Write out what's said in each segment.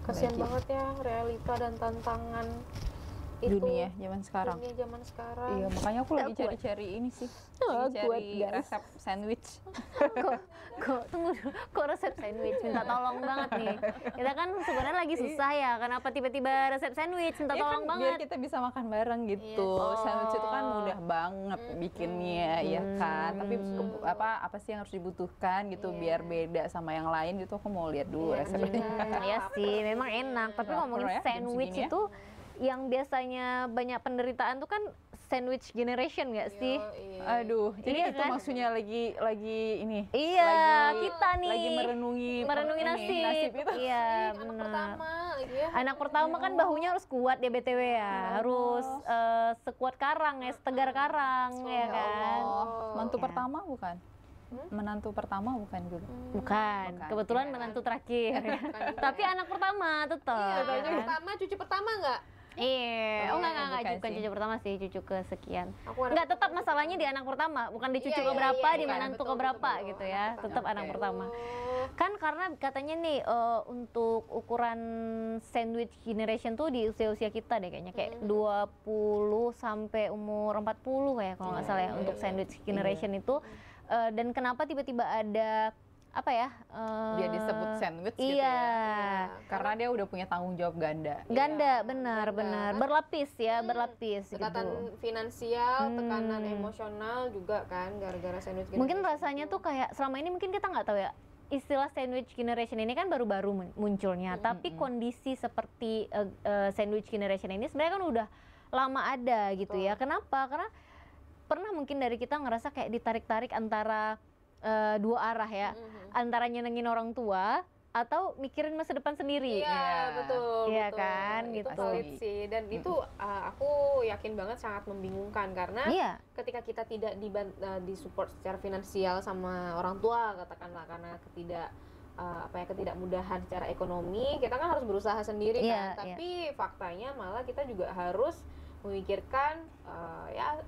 Kasian banget ya realita dan tantangan dunia zaman sekarang. Dunia zaman sekarang. Iya, makanya aku lagi cari-cari ini sih. Lagi cari resep sandwich. Kok resep sandwich? Minta tolong banget nih. Kita kan sebenarnya lagi susah ya. Kenapa tiba-tiba resep sandwich? Minta tolong kan, banget. Biar kita bisa makan bareng gitu. Sandwich itu kan mudah banget bikinnya, ya kan. Tapi apa sih yang harus dibutuhkan gitu biar beda sama yang lain gitu. Aku mau lihat dulu resepnya. Iya sih, memang enak. Tapi ngomongin sandwich itu yang biasanya banyak penderitaan tuh kan sandwich generation nggak sih? Aduh, jadi itu kan? maksudnya lagi ini. Iya, kita nih lagi merenungi nasib itu. Iya, anak pertama lagi ya. Anak pertama kan bahunya harus kuat ya BTW ya. Harus sekuat karang ya, setegar karang ya kan. Mantu pertama bukan? Menantu pertama bukan juga? Bukan. Kebetulan menantu terakhir. Tapi anak pertama tetap. Iya, pertama, cucu pertama nggak? Iya, enggak, bukan cucu pertama sih, cucu kesekian. Enggak, tetap masalahnya di anak pertama, bukan di cucu keberapa, di menantu keberapa gitu ya, tetap anak pertama. Kan karena katanya nih untuk ukuran sandwich generation tuh di usia-usia kita deh kayaknya, kayak 20 sampai umur 40 kayak kalau nggak salah ya untuk sandwich generation itu. Dan kenapa tiba-tiba ada apa ya? Dia disebut sandwich gitu ya. Karena dia udah punya tanggung jawab ganda. Benar. Berlapis berlapis Tekanan gitu. finansial, tekanan emosional juga kan gara-gara sandwich generation. Mungkin rasanya tuh kayak selama ini mungkin kita nggak tahu ya. Istilah sandwich generation ini kan baru-baru munculnya, tapi kondisi seperti sandwich generation ini sebenarnya kan udah lama ada gitu ya. Kenapa? Karena pernah mungkin dari kita ngerasa kayak ditarik-tarik antara dua arah ya, antara nyenengin orang tua atau mikirin masa depan sendiri. Iya, betul. Iya kan, itu gitu. valid sih. Dan itu aku yakin banget sangat membingungkan karena ketika kita tidak disupport secara finansial sama orang tua, katakanlah karena ketidakmudahan secara ekonomi, kita kan harus berusaha sendiri kan. Tapi faktanya malah kita juga harus memikirkan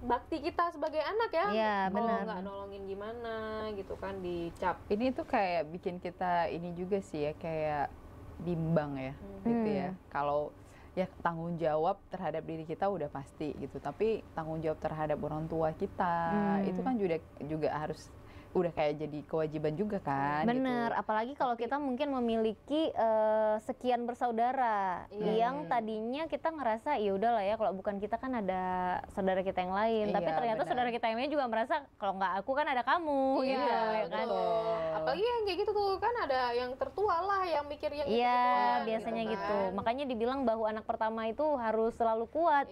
bakti kita sebagai anak ya. Iya, benar. Nggak nolongin gimana gitu kan, dicap. Ini tuh kayak bikin kita ini juga sih ya, kayak bimbang ya gitu ya. Kalau ya tanggung jawab terhadap diri kita udah pasti gitu, tapi tanggung jawab terhadap orang tua kita itu kan juga harus udah kayak jadi kewajiban juga kan. Bener, gitu. apalagi kalau kita mungkin memiliki sekian bersaudara yang tadinya kita ngerasa ya udahlah ya kalau bukan kita kan ada saudara kita yang lain, tapi ternyata saudara kita yang lain juga merasa kalau nggak aku kan ada kamu gitu ya kan. Apalagi yang kayak gitu tuh kan ada yang tertua lah yang mikir yang biasanya gitu. Makanya dibilang bahwa anak pertama itu harus selalu kuat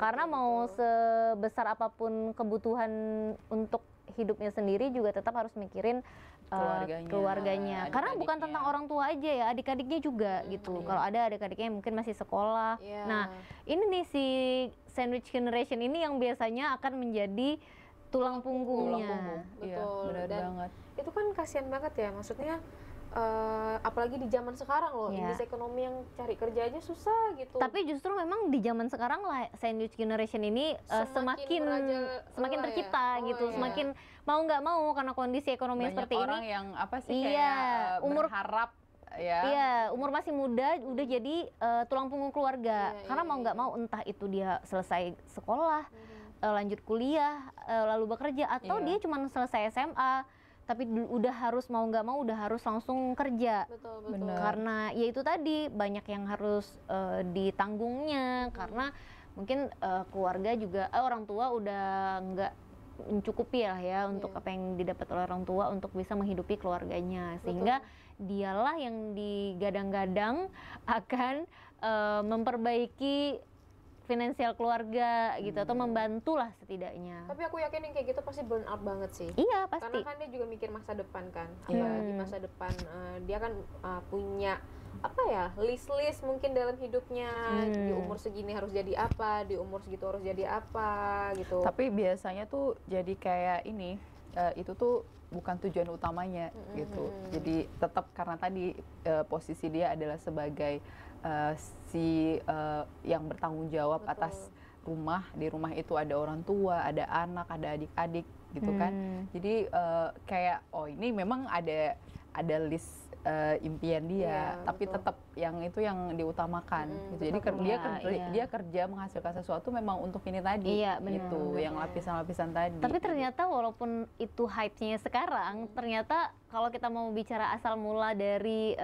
karena mau sebesar apapun kebutuhan untuk hidupnya sendiri juga tetap harus mikirin keluarganya. Karena bukan tentang orang tua aja ya, adik-adiknya juga gitu. Kalau ada adik-adiknya yang mungkin masih sekolah. Nah, ini nih si sandwich generation ini yang biasanya akan menjadi tulang punggungnya. Betul. Benar banget. Itu kan kasihan banget ya, maksudnya apalagi di zaman sekarang loh, kondisi ekonomi yang cari kerja aja susah gitu. Tapi justru memang di zaman sekarang lah sandwich generation ini semakin tercipta gitu, semakin mau nggak mau karena kondisi ekonomi banyak seperti orang ini. yang apa sih kayak berharap ya. Iya, umur masih muda udah jadi tulang punggung keluarga. Karena mau nggak mau entah itu dia selesai sekolah, lanjut kuliah, lalu bekerja atau dia cuma selesai SMA. Tapi udah harus mau nggak mau udah harus langsung kerja. Betul. Karena ya itu tadi banyak yang harus ditanggungnya karena mungkin keluarga juga orang tua udah nggak mencukupi lah ya untuk apa yang didapat oleh orang tua untuk bisa menghidupi keluarganya, sehingga dialah yang digadang-gadang akan memperbaiki finansial keluarga gitu atau membantulah setidaknya. Tapi aku yakin yang kayak gitu pasti burn out banget sih. Iya pasti. Karena kan dia juga mikir masa depan kan. Di masa depan dia kan punya apa ya, list mungkin dalam hidupnya. Di umur segini harus jadi apa, di umur segitu harus jadi apa gitu. Tapi biasanya tuh jadi kayak ini itu tuh bukan tujuan utamanya gitu. Jadi tetap karena tadi posisi dia adalah sebagai yang bertanggung jawab atas rumah. Di rumah itu ada orang tua, ada anak, ada adik-adik gitu kan. Jadi kayak ini memang ada ada list impian dia, tapi tetap yang itu yang diutamakan gitu. Jadi dia kerja menghasilkan sesuatu memang untuk ini tadi, gitu, yang lapisan-lapisan tadi. Tapi ternyata walaupun itu hype-nya sekarang, ternyata kalau kita mau bicara asal mula dari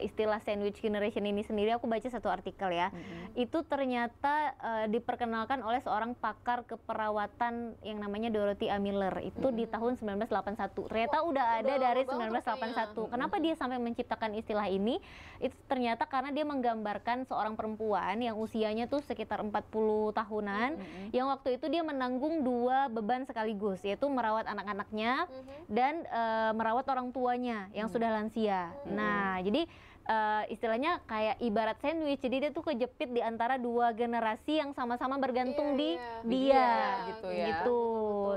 istilah sandwich generation ini sendiri, aku baca satu artikel ya, itu ternyata diperkenalkan oleh seorang pakar keperawatan yang namanya Dorothy A. Miller, itu di tahun 1981. Ternyata udah ada dari 1981. Kenapa dia sampai menciptakan istilah ini? Itu ternyata karena dia menggambarkan seorang perempuan yang usianya tuh sekitar 40 tahunan, yang waktu itu dia menanggung 2 beban sekaligus, yaitu merawat anak-anaknya dan merawat orang tuanya yang sudah lansia. Nah, jadi istilahnya kayak ibarat sandwich, jadi dia tuh kejepit di antara 2 generasi yang sama-sama bergantung di dia, gitu ya. Gitu.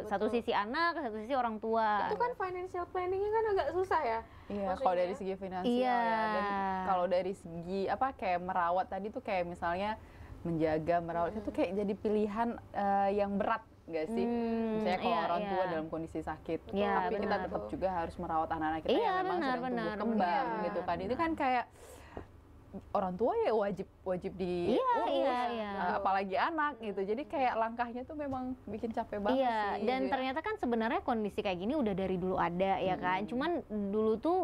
Satu sisi anak, satu sisi orang tua. Itu kan financial planningnya kan agak susah ya. Iya, kalau dari segi finansial ya. Dan kalau dari segi kayak merawat tadi tuh kayak misalnya menjaga, merawat itu kayak jadi pilihan yang berat, nggak sih? Misalnya kalau orang tua dalam kondisi sakit, tapi kita tetap juga harus merawat anak-anak kita yang memang sedang tumbuh kembang, gitu kan. Itu kan kayak orang tua ya wajib diurus, apalagi anak gitu. Jadi kayak langkahnya tuh memang bikin capek banget sih. Dan ternyata kan sebenarnya kondisi kayak gini udah dari dulu ada ya kan. Cuman dulu tuh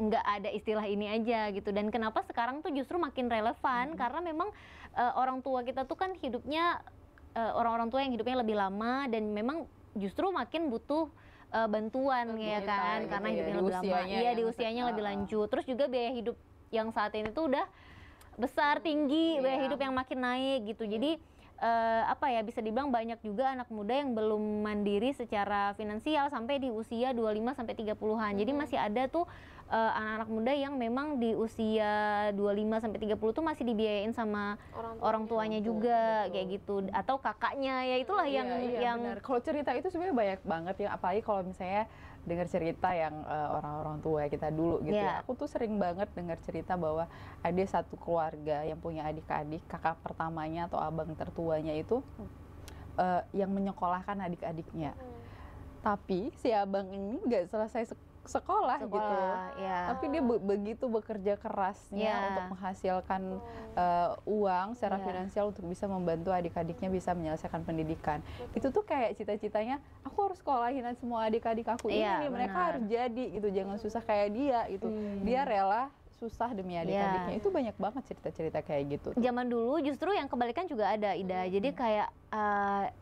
nggak ada istilah ini aja gitu. Dan kenapa sekarang tuh justru makin relevan karena memang orang tua kita tuh kan hidupnya orang-orang tua yang hidupnya lebih lama dan memang justru makin butuh bantuan ya kan, karena hidupnya lebih lama. Iya, di usianya lebih lanjut. Terus juga biaya hidup yang saat ini tuh udah besar, tinggi, biaya hidup yang makin naik gitu. Jadi bisa dibilang banyak juga anak muda yang belum mandiri secara finansial sampai di usia 25 sampai 30-an. Jadi masih ada tuh anak-anak muda yang memang di usia 25 sampai 30 tuh masih dibiayain sama orang tuanya juga, kayak gitu, atau kakaknya. Ya itulah yang kalau cerita itu sebenarnya banyak banget ya, apalagi kalau misalnya dengar cerita yang orang-orang tua kita dulu gitu ya. Aku tuh sering banget dengar cerita bahwa ada satu keluarga yang punya adik-adik, kakak pertamanya atau abang tertuanya itu yang menyekolahkan adik-adiknya. Tapi si abang ini nggak selesai sekolah gitu, tapi dia begitu bekerja kerasnya untuk menghasilkan uang secara finansial untuk bisa membantu adik-adiknya bisa menyelesaikan pendidikan. Itu tuh kayak cita-citanya, aku harus sekolahin semua adik-adik aku ini nih, mereka harus jadi gitu, jangan susah kayak dia gitu. Dia rela susah demi adik-adiknya. Itu banyak banget cerita-cerita kayak gitu. Zaman dulu justru yang kebalikan juga ada, Ida. Jadi kayak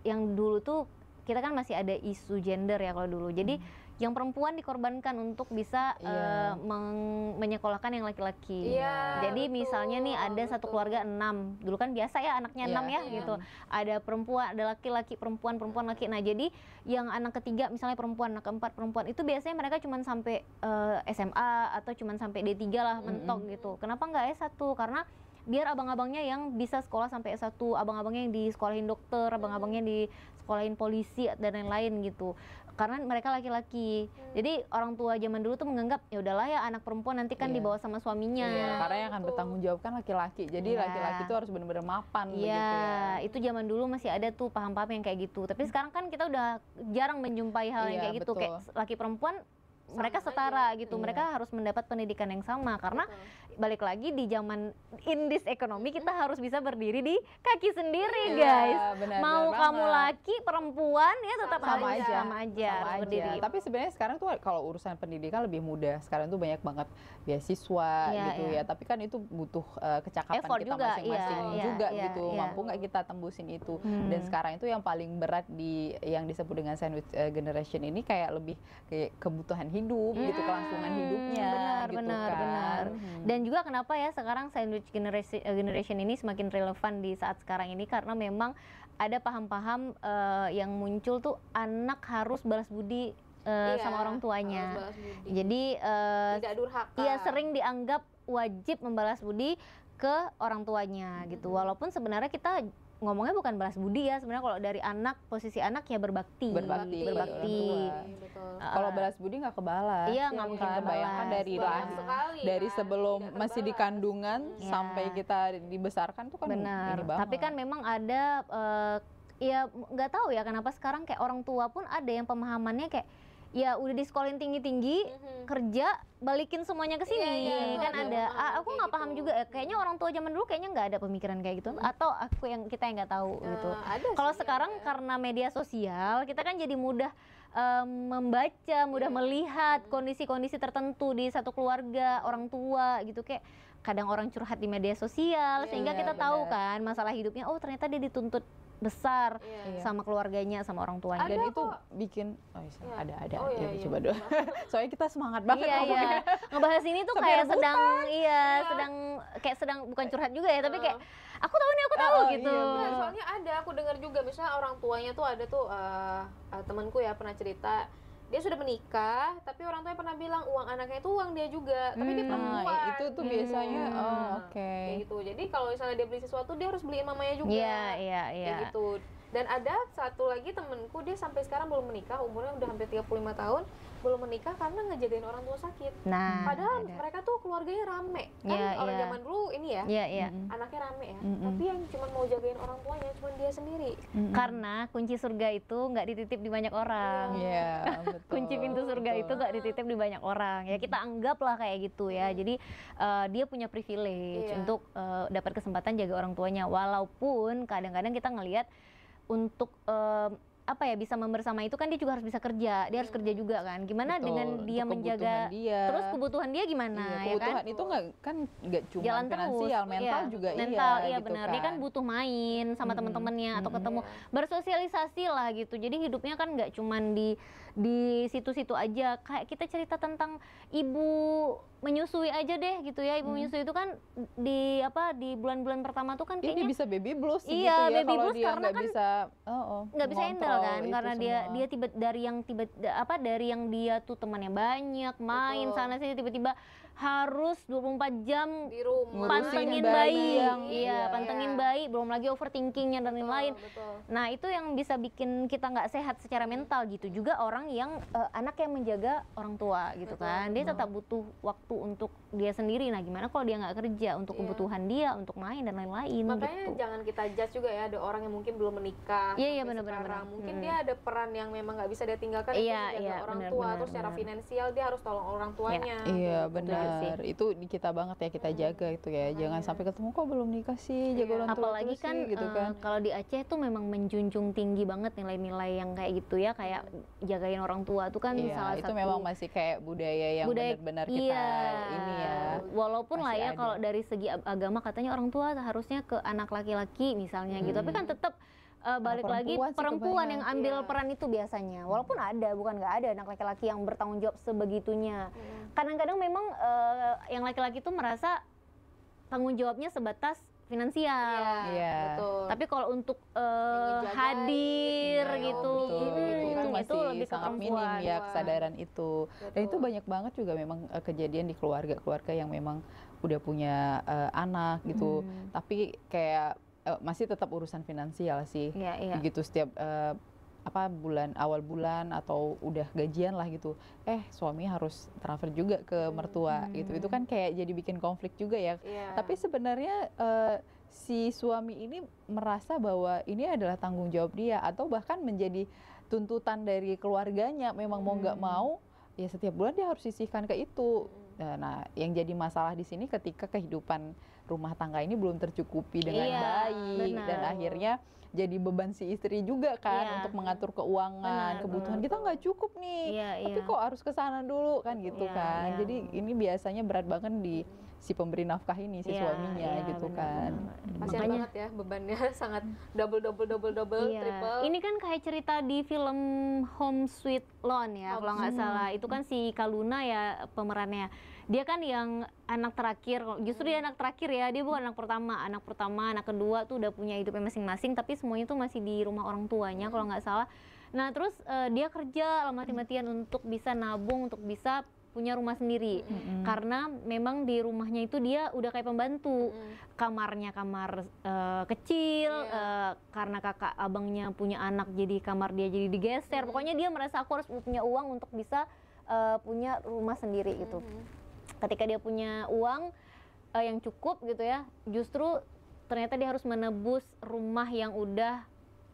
yang dulu tuh kita kan masih ada isu gender ya kalau dulu. Jadi yang perempuan dikorbankan untuk bisa menyekolahkan yang laki-laki. Jadi misalnya nih ada satu keluarga 6, dulu kan biasa ya anaknya 6 ya gitu. Ada perempuan, ada laki-laki, perempuan laki. Nah jadi yang anak ketiga misalnya perempuan, anak keempat perempuan, itu biasanya mereka cuma sampai SMA atau cuma sampai D3 lah mentok gitu. Kenapa nggak S1? Karena biar abang-abangnya yang bisa sekolah sampai S1, abang-abangnya yang di sekolahin dokter, abang-abangnya di sekolahin polisi dan lain-lain gitu. Karena mereka laki-laki. Jadi orang tua zaman dulu tuh menganggap ya udahlah ya anak perempuan nanti kan dibawa sama suaminya. Karena yang akan bertanggung jawab kan laki-laki. Jadi laki-laki itu harus benar-benar mapan begitu ya. Itu zaman dulu masih ada tuh paham-paham yang kayak gitu. Tapi sekarang kan kita udah jarang menjumpai hal yang kayak gitu. Kayak laki perempuan mereka setara gitu, mereka harus mendapat pendidikan yang sama karena balik lagi di zaman in this economy kita harus bisa berdiri di kaki sendiri guys. Mau kamu laki perempuan ya tetap sama aja berdiri. Tapi sebenarnya sekarang tuh kalau urusan pendidikan lebih mudah. Sekarang tuh banyak banget beasiswa gitu ya. Tapi kan itu butuh kecakapan effort kita juga, masing-masing juga gitu. Mampu nggak kita tembusin itu? Dan sekarang itu yang paling berat yang disebut dengan sandwich generation ini kayak lebih kayak kebutuhan hidup gitu, kelangsungan hidupnya. Benar. Dan juga kenapa ya sekarang sandwich generation ini semakin relevan di saat sekarang ini karena memang ada paham-paham yang muncul tuh anak harus balas budi sama orang tuanya. Jadi tidak durhaka. Iya, sering dianggap wajib membalas budi ke orang tuanya gitu. Walaupun sebenarnya kita ngomongnya bukan balas budi ya, sebenarnya kalau dari anak, posisi anak ya berbakti. Kalau balas budi nggak kebalas. Iya, nggak mungkin kebalas. Bayangkan dari sebelum masih di kandungan sampai kita dibesarkan tuh kan ini banget. Tapi kan memang ada ya nggak tahu ya kenapa sekarang kayak orang tua pun ada yang pemahamannya kayak ya udah disekolahin tinggi-tinggi, kerja, balikin semuanya ke sini. Iya, Kan ada, aku kayak nggak paham gitu. juga ya, kayaknya orang tua zaman dulu kayaknya nggak ada pemikiran kayak gitu, atau kita yang nggak tahu gitu. Ada Kalau sih, sekarang ada. karena media sosial, kita kan jadi mudah membaca, mudah melihat kondisi-kondisi tertentu di satu keluarga, orang tua gitu, kayak kadang orang curhat di media sosial, sehingga kita tahu kan masalah hidupnya, oh ternyata dia dituntut besar sama keluarganya, sama orang tuanya. Dan Ada itu kok. bikin Iya. ada Oh, iya, coba iya. dong. Soalnya kita semangat banget Iya, ngomongnya. ngebahas ini tuh Sampai kayak rebutan. sedang bukan curhat juga ya, tapi kayak aku tahu nih, aku tahu gitu. iya, Nah, soalnya ada, aku dengar juga misalnya orang tuanya tuh ada tuh temanku ya pernah cerita, dia sudah menikah tapi orang tuanya pernah bilang uang anaknya itu uang dia juga, tapi dia perempuan. Nah, itu tuh biasanya oke. Kayak gitu. Jadi kalau misalnya dia beli sesuatu dia harus beliin mamanya juga. Iya. Kayak gitu. Dan ada satu lagi temenku, dia sampai sekarang belum menikah, umurnya udah hampir 35 tahun, belum menikah karena ngejagain orang tua sakit. Nah, Padahal mereka tuh keluarganya rame. Kan Iya, orang iya. zaman dulu ini ya, iya. anaknya rame ya. Tapi yang cuma mau jagain orang tuanya cuma dia sendiri. Karena kunci surga itu nggak dititip di banyak orang. Iya, betul. Kunci pintu surga itu nggak dititip di banyak orang. Ya kita anggaplah kayak gitu ya. Jadi dia punya privilege untuk dapat kesempatan jaga orang tuanya. Walaupun kadang-kadang kita ngelihat untuk bisa membersama itu kan dia juga harus bisa kerja, dia harus kerja juga kan. Gimana Betul, dengan dia untuk menjaga kebutuhan dia. terus kebutuhan dia gimana, Iya, ya kan? kebutuhan itu nggak cuma Jalan finansial, terus, mental iya. juga mental, iya gitu benar. Dia kan butuh main sama teman-temannya atau ketemu, bersosialisasi lah gitu. Jadi hidupnya kan nggak cuman di situ-situ aja. Kayak kita cerita tentang ibu menyusui aja deh gitu ya. Ibu menyusui itu kan di bulan-bulan pertama tuh kan Ini kayaknya bisa baby blues Iya, gitu ya baby kalau blues dia karena nggak kan bisa nggak bisa handle kan, itu karena dia semua. dari yang dia tuh temannya banyak, main sana sini, tiba-tiba harus 24 jam Di rumah. pantengin Ngurusin bayi, bayi yang- pantengin bayi, belum lagi overthinkingnya dan lain-lain. Betul. Nah itu yang bisa bikin kita nggak sehat secara mental gitu. Juga orang yang anak yang menjaga orang tua gitu kan, dia tetap butuh waktu untuk dia sendiri. Nah gimana kalau dia nggak kerja untuk kebutuhan dia, untuk main dan lain-lain Makanya gitu. jangan kita judge juga ya, ada orang yang mungkin belum menikah Iya, sampai benar-benar. sekarang. Mungkin dia ada peran yang memang nggak bisa dia tinggalkan, Iya, itu menjaga iya, orang benar, tua, benar, terus secara benar. finansial dia harus tolong orang tuanya. Iya sih. benar, itu di kita banget ya, kita jaga itu ya, jangan sampai ketemu kok belum nikah sih, jaga orang tua Apalagi terus kan, sih, gitu kan. kalau di Aceh tuh memang menjunjung tinggi banget nilai-nilai yang kayak gitu ya, kayak jagain orang tua tuh kan Iya, salah itu satu memang masih kayak budaya yang benar-benar kita ini ya. Walaupun lah masih ya ada. kalau dari segi agama katanya orang tua harusnya ke anak laki-laki misalnya gitu, tapi kan tetap balik lagi perempuan sih perempuan yang kebanyakan. ambil peran itu biasanya. Walaupun ada, bukan nggak ada anak laki-laki yang bertanggung jawab sebegitunya. Kadang-kadang memang yang laki-laki itu merasa tanggung jawabnya sebatas finansial. Iya. Betul. Tapi kalau untuk ngejagain, hadir iya, gitu, Betul, itu masih lebih ke sangat minim perempuan. ya kesadaran itu. Dan itu banyak banget juga memang kejadian di keluarga-keluarga yang memang udah punya anak gitu, tapi kayak masih tetap urusan finansial sih. Iya. Begitu setiap awal bulan atau udah gajian lah gitu, suami harus transfer juga ke mertua gitu. Itu kan kayak jadi bikin konflik juga ya. Iya. Tapi sebenarnya si suami ini merasa bahwa ini adalah tanggung jawab dia, atau bahkan menjadi tuntutan dari keluarganya, memang mau nggak mau ya setiap bulan dia harus sisihkan ke itu. Nah, yang jadi masalah di sini ketika kehidupan rumah tangga ini belum tercukupi dengan baik, benar. dan akhirnya jadi beban si istri juga kan Iya. untuk mengatur keuangan, Benar, kebutuhan kita nggak cukup nih, tapi Iya. kok harus ke sana dulu kan gitu Iya, kan. iya. Jadi ini biasanya berat banget di si pemberi nafkah ini, si Iya, suaminya iya, gitu benar, kan. Kasian Makanya- banget ya bebannya sangat double, Iya. triple. Ini kan kayak cerita di film Home Sweet Loan ya, kalau nggak salah. Itu kan si Kaluna ya pemerannya. Dia kan yang anak terakhir, justru dia anak terakhir ya, dia bukan anak pertama. Anak pertama, anak kedua tuh udah punya hidupnya masing-masing, tapi semuanya tuh masih di rumah orang tuanya kalau nggak salah. Nah terus dia kerja mati-matian untuk bisa nabung, untuk bisa punya rumah sendiri. Karena memang di rumahnya itu dia udah kayak pembantu. Kamarnya kamar kecil, karena kakak abangnya punya anak jadi kamar dia jadi digeser. Pokoknya dia merasa aku harus punya uang untuk bisa punya rumah sendiri gitu. Ketika dia punya uang yang cukup gitu ya, justru ternyata dia harus menebus rumah yang udah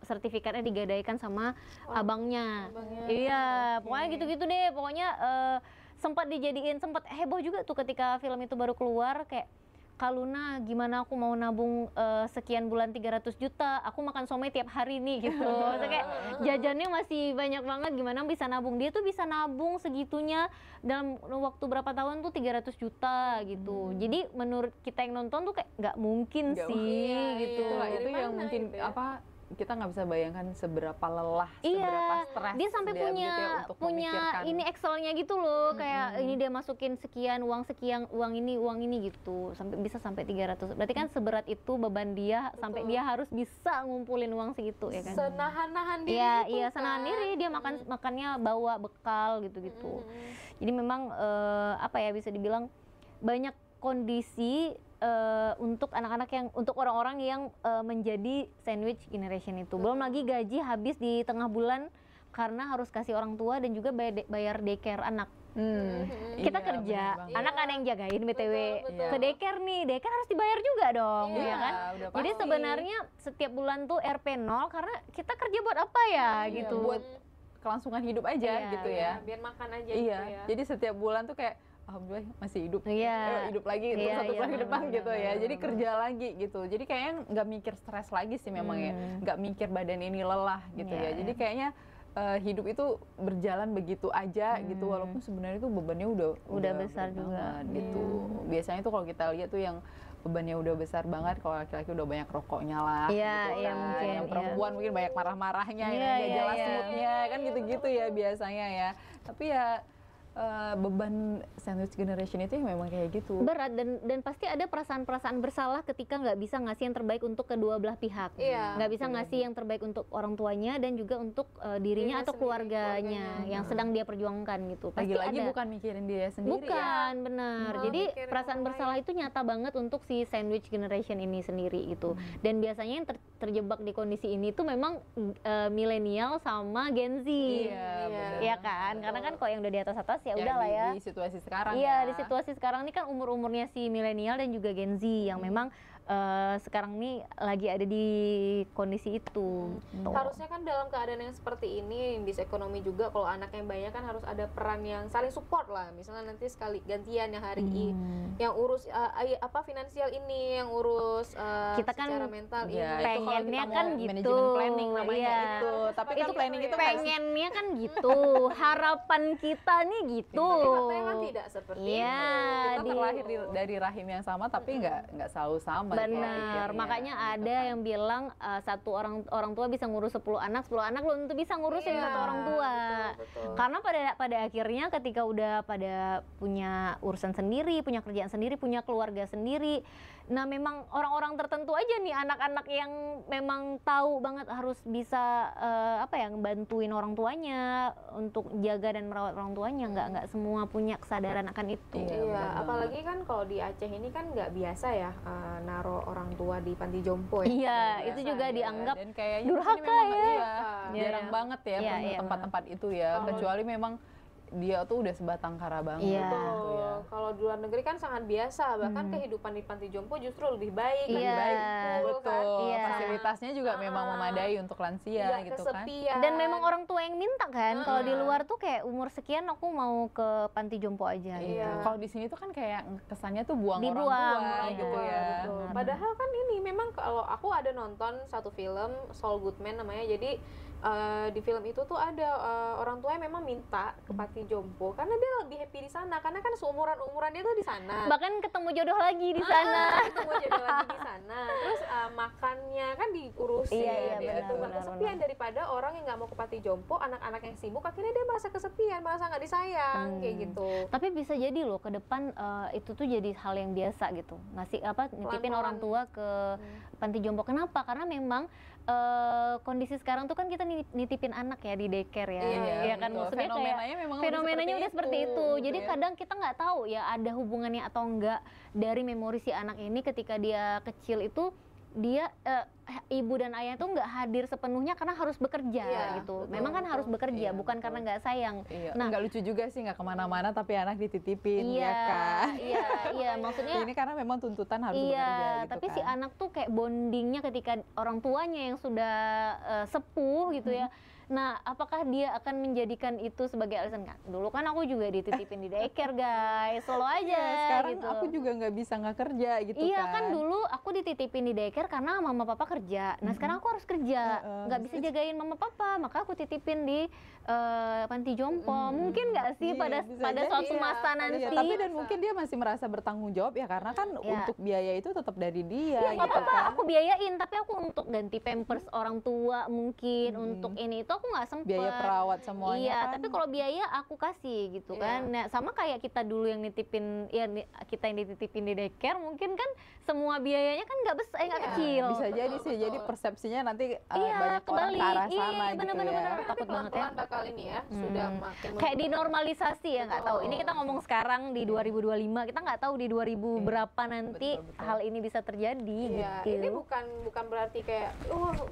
sertifikatnya digadaikan sama abangnya. abangnya. Iya, pokoknya gitu-gitu deh. Pokoknya sempat heboh juga tuh ketika film itu baru keluar, kayak Kak Luna, gimana aku mau nabung sekian bulan 300 juta, aku makan somai tiap hari nih gitu. Maksudnya kayak jajannya masih banyak banget, gimana bisa nabung. Dia tuh bisa nabung segitunya dalam waktu berapa tahun tuh 300 juta gitu. Jadi menurut kita yang nonton tuh kayak nggak mungkin Nggak sih mungkin. gitu. Itulah, Dari itu yang mana mungkin gitu ya? kita nggak bisa bayangkan seberapa lelah, Iya, seberapa stres dia sampai dia punya begitu ya untuk punya memikirkan. ini Excelnya gitu loh, kayak ini dia masukin sekian, uang ini gitu, sampai 300. Berarti kan seberat itu beban dia sampai dia harus bisa ngumpulin uang segitu ya kan. Senahan-nahan diri Iya, itu iya kan. senahan diri, dia makannya bawa bekal gitu-gitu. Jadi memang apa ya, bisa dibilang banyak kondisi untuk untuk orang-orang yang menjadi sandwich generation itu. Belum lagi gaji habis di tengah bulan karena harus kasih orang tua dan juga bayar daycare anak. Kita Iya, kerja, bener banget. anak ada yang jagain BTW. Betul. Ke daycare nih, daycare harus dibayar juga dong, Iya, ya kan? udah Jadi pasti. sebenarnya setiap bulan tuh RP 0 karena kita kerja buat apa ya Iya, gitu. buat kelangsungan hidup aja Iya, gitu Iya, ya. biar makan aja Iya, gitu ya. jadi setiap bulan tuh kayak alhamdulillah masih hidup, Iya. hidup lagi terus Iya, satu iya, bulan ke depan benar, gitu ya. benar, Jadi benar. kerja lagi gitu. Jadi kayaknya nggak mikir stres lagi sih memang ya, nggak mikir badan ini lelah gitu Iya, ya. Jadi iya. kayaknya hidup itu berjalan begitu aja gitu, walaupun sebenarnya itu bebannya udah besar berat juga. banget gitu. Biasanya tuh kalau kita lihat tuh yang bebannya udah besar banget, kalau laki-laki udah banyak rokoknya lah. Iya, gitu iya, kan. mungkin, Yang iya. perempuan mungkin banyak marah-marahnya, Iya, yang nggak iya, jelas iya. moodnya kan gitu-gitu ya biasanya ya. Tapi ya beban sandwich generation itu ya memang kayak gitu. Berat dan pasti ada perasaan-perasaan bersalah ketika nggak bisa ngasih yang terbaik untuk kedua belah pihak. Iya, Nggak bisa ngasih yang terbaik untuk orang tuanya dan juga untuk dirinya Dirinya atau sendiri, keluarganya yang sedang dia perjuangkan gitu. Pasti Lagi-lagi ada. bukan mikirin dia sendiri ya. Bukan, benar. Oh, Jadi mikirin perasaan orang bersalah itu nyata banget untuk si sandwich generation ini sendiri gitu. Dan biasanya yang terjebak di kondisi ini tuh memang milenial sama Gen Z. Iya, Iya. Iya kan? Karena kan kalau yang udah di atas ya Yang udah lah ya. Di situasi sekarang Iya, ya. di situasi sekarang ini kan umurnya si milenial dan juga Gen Z yang memang sekarang ini lagi ada di kondisi itu. Tuh. Harusnya kan dalam keadaan yang seperti ini, di ekonomi juga, kalau anak yang banyak kan harus ada peran yang saling support lah. Misalnya nanti sekali gantian yang hari ini, yang urus finansial ini, yang urus Kita kan secara mental Ya, ini. itu kalau pengennya kita kan mau gitu. manajemen planning namanya Iya. itu. Tapi kan Itu planning itu pengennya kan gitu. Harapan kita nih gitu. Tapi faktanya kan tidak seperti Iya, itu. kita terlahir dari rahim yang sama tapi nggak selalu sama. Benar, makanya ada yang bilang satu orang tua bisa ngurus 10 anak belum tentu bisa ngurusin Iya, satu orang tua. betul. Karena pada akhirnya ketika udah pada punya urusan sendiri, punya kerjaan sendiri, punya keluarga sendiri, nah memang orang-orang tertentu aja nih, anak-anak yang memang tahu banget harus bisa ngebantuin orang tuanya untuk jaga dan merawat orang tuanya. Nggak semua punya kesadaran akan itu. Iya, benar Iya, apalagi kan kalau di Aceh ini kan nggak biasa ya naro orang tua di panti jompo ya. Iya, Nggak itu biasa juga ya. dianggap dan kayaknya durhaka di sini memang ya. iya, Iya, jarang iya. banget ya Iya, iya, tempat-tempat itu ya, kecuali memang dia tuh udah sebatang kara banget Iya. gitu Betul. ya. Kalau di luar negeri kan sangat biasa, bahkan kehidupan di panti jompo justru lebih baik, lebih Iya. baik, Betul, Iya. fasilitasnya juga memang memadai untuk lansia Nggak gitu kan. kesepian. Dan memang orang tua yang minta kan, kalau di luar tuh kayak umur sekian aku mau ke panti jompo aja gitu. Iya. Kalau di sini tuh kan kayak kesannya tuh buang Dibuang, orang tua iya, gitu ya. Betul. Padahal kan ini memang kalau aku ada nonton satu film Saul Goodman namanya, jadi di film itu tuh ada orang tua yang memang minta ke panti jompo karena dia lebih happy di sana, karena kan seumuran dia tuh di sana. Bahkan ketemu jodoh lagi di sana. Ketemu jodoh lagi di sana. Terus makannya kan diurusin. Iya, iya, dia benar, tuh nggak benar, kesepian daripada orang yang nggak mau ke panti jompo, anak-anak yang sibuk akhirnya dia merasa kesepian, merasa nggak disayang kayak gitu. Tapi bisa jadi loh ke depan itu tuh jadi hal yang biasa gitu. Nitipin Pelan-pelan. orang tua ke panti jompo. Kenapa? Karena memang kondisi sekarang tuh kan kita nitipin anak ya di daycare ya. Iya, Ya kan, betul. maksudnya Fenomenanya kayak memang fenomenanya udah seperti itu. Jadi gitu ya. kadang kita nggak tahu ya ada hubungannya atau enggak dari memori si anak ini ketika dia kecil itu dia ibu dan ayah tuh nggak hadir sepenuhnya karena harus bekerja Iya, gitu. betul, Memang kan harus betul. bekerja, Iya, bukan betul. karena nggak sayang. Iya, Nah, nggak lucu juga sih nggak kemana-mana tapi anak dititipin iya, ya kan. iya, iya. Iya, maksudnya ini karena memang tuntutan harus iya, bekerja gitu tapi kan. si anak tuh kayak bondingnya ketika orang tuanya yang sudah sepuh gitu ya. Nah, apakah dia akan menjadikan itu sebagai alasan? Kan dulu kan aku juga dititipin di daycare, guys, solo aja Iya, sekarang gitu. aku juga nggak bisa nggak kerja gitu Iya kan. kan dulu aku dititipin di daycare karena mama papa kerja. Nah sekarang aku harus kerja, nggak bisa jagain mama papa, maka aku titipin di panti jompo. Mungkin nggak sih Iya, pada bisa suatu jadi. masa Iya, nanti. Iya, tapi dan mungkin dia masih merasa bertanggung jawab ya karena kan untuk biaya itu tetap dari dia Nggak gitu apa-apa, kan. aku biayain, tapi aku untuk ganti pampers orang tua mungkin, untuk ini itu aku nggak sempet. Biaya perawat semuanya Iya, kan. tapi kalau biaya aku kasih gitu kan. Nah, sama kayak kita dulu yang nitipin, ya kita yang dititipin di daycare, mungkin kan semua biayanya kan nggak besar, nggak kecil. Bisa jadi sih, jadi persepsinya nanti Iya, banyak orang kebalik. ke arah Iya, sana gitu bener-bener ya. takut Tapi banget ya. pelan-pelan bakal ini ya, sudah makin Kayak dinormalisasi ya, nggak tahu. Ini kita ngomong sekarang di 2025, kita nggak tahu di 2000 berapa nanti Betul. hal ini bisa terjadi Iya, gitu. ini bukan berarti kayak,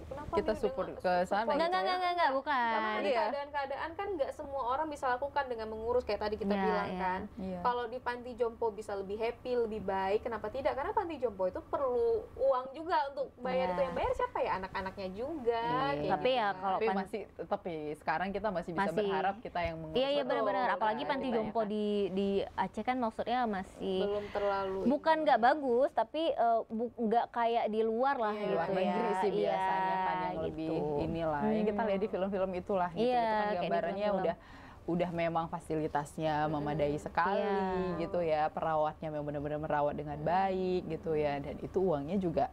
kenapa Kita nih support dengan- ke sana support gitu Enggak, ya. Karena bukan. ada Iya. keadaan-keadaan kan nggak semua orang bisa lakukan dengan mengurus kayak tadi kita Iya, bilang iya. kan. Iya. Kalau di panti jompo bisa lebih happy, lebih baik, kenapa tidak? Karena panti jompo itu perlu uang juga untuk bayar Iya. itu. Yang bayar siapa ya? Anak-anaknya juga. Iya. kayak Tapi gitu ya kan. kalau Tapi masih tetap ya, sekarang kita masih bisa Masih. berharap kita yang mengurus. Iya Betul, benar-benar, apalagi kan, panti kita ya jompo kan. di Aceh kan maksudnya masih belum terlalu bukan ini. nggak bagus, tapi nggak kayak di luar lah Iya, gitu Luar ya. negeri sih biasanya kan yang Iya, lebih gitu. inilah. Yang kita lihat di film-film itulah gitu. Iya, Itu kan kayak di gambarannya film-film. udah memang fasilitasnya memadai sekali Iya. gitu ya, perawatnya memang benar-benar merawat dengan baik gitu ya, dan itu uangnya juga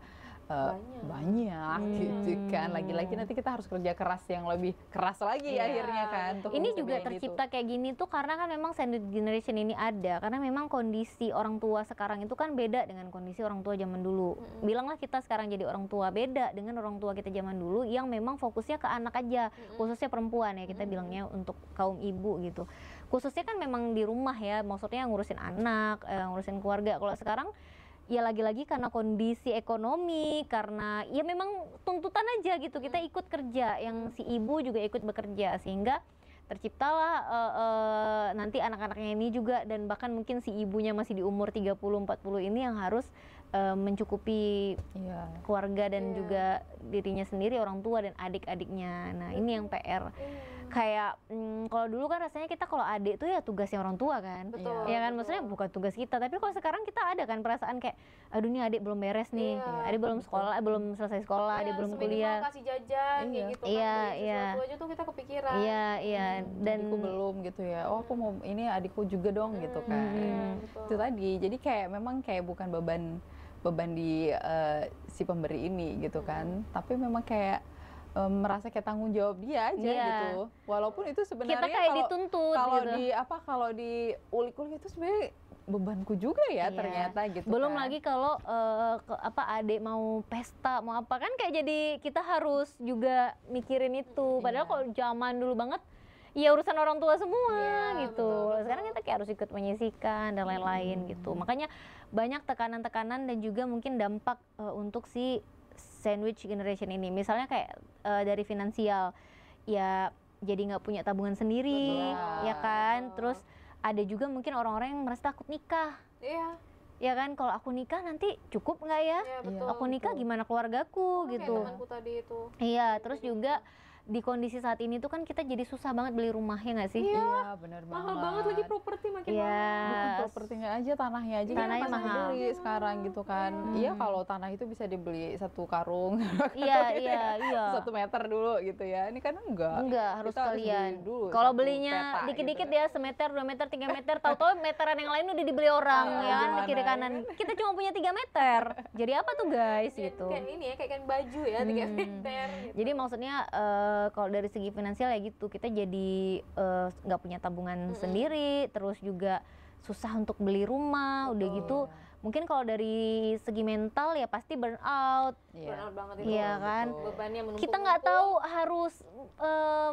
banyak gitu kan. Lagi-lagi nanti kita harus kerja keras yang lebih keras lagi Iya. akhirnya kan. untuk Ini bisa juga biayain tercipta kayak gini tuh karena kan memang sandwich generation ini ada, karena memang kondisi orang tua sekarang itu kan beda dengan kondisi orang tua zaman dulu. Bilanglah kita sekarang jadi orang tua beda dengan orang tua kita zaman dulu yang memang fokusnya ke anak aja, khususnya perempuan ya kita bilangnya untuk kaum ibu gitu. Khususnya kan memang di rumah ya, maksudnya ngurusin anak, ngurusin keluarga. Kalau sekarang ya lagi-lagi karena kondisi ekonomi, karena ya memang tuntutan aja gitu, kita ikut kerja, yang si ibu juga ikut bekerja, sehingga terciptalah nanti anak-anaknya ini juga, dan bahkan mungkin si ibunya masih di umur 30-40 ini yang harus mencukupi Iya. keluarga dan juga dirinya sendiri, orang tua dan adik-adiknya. Nah ini yang PR. Kayak kalau dulu kan rasanya kita kalau adik tuh ya tugasnya orang tua kan. Betul, Ya kan, betul. maksudnya bukan tugas kita. Tapi kalau sekarang kita ada kan perasaan kayak, aduh nih adik belum beres nih, Iya, adik belum sekolah, belum selesai sekolah, adik belum seminimal kuliah. kasih jajan Iya. kayak gitu kan. Iya, Beli iya. sesuatu aja tuh kita kepikiran. Iya, iya. Dan Adikku belum gitu ya, oh aku mau ini adikku juga dong gitu kan. Iya, betul. Itu tadi, jadi kayak memang kayak bukan beban di si pemberi ini gitu kan, tapi memang kayak merasa kayak tanggung jawab dia aja Iya. gitu. Walaupun itu sebenarnya kita kayak dituntut kalau gitu. kalau di ulik-ulik itu sebenarnya bebanku juga ya Iya. ternyata gitu. Belum kan. lagi kalau adik mau pesta mau apa, kan kayak jadi kita harus juga mikirin itu. Padahal Iya. kalau zaman dulu banget ya urusan orang tua semua Iya, gitu. betul. Sekarang kita kayak harus ikut menyisihkan dan lain-lain gitu. Makanya banyak tekanan-tekanan dan juga mungkin dampak untuk si sandwich generation ini. Misalnya kayak dari finansial, ya jadi nggak punya tabungan sendiri, Betul. ya kan. Terus ada juga mungkin orang-orang yang merasa takut nikah. Iya, Ya kan, kalau aku nikah nanti cukup nggak ya? iya, betul. Aku nikah betul. gimana keluargaku Sama kayak gitu. temanku tadi itu. Iya, terus juga di kondisi saat ini tuh kan kita jadi susah banget beli rumah, ya nggak sih? Iya, benar banget. Mahal banget lagi properti makin Iya. mahal. Bukan propertinya aja, tanahnya aja Tanahnya kan masih mahal. dibeli sekarang gitu kan. Iya, kalau tanah itu bisa dibeli 1 karung. Iya. 1 meter dulu gitu ya. Ini kan Enggak, harus Kita kalian. beli dulu Kalau 1 belinya peta dikit-dikit gitu. ya, semeter, 2 meter, 3 meter, tahu-tahu meteran yang lain udah dibeli orang, Ah, ya kan, di gimana kiri ya kanan. Kita cuma punya 3 meter. Jadi apa tuh guys gitu. Kayak ini ya, kayak kain baju ya, 3 meter. Gitu. Jadi maksudnya kalau dari segi finansial ya gitu, kita jadi nggak punya tabungan sendiri, terus juga susah untuk beli rumah, udah gitu. Mungkin kalau dari segi mental ya pasti burn out. Burnout banget itu. Iya kan? Bebannya menumpuk. Kita nggak tahu harus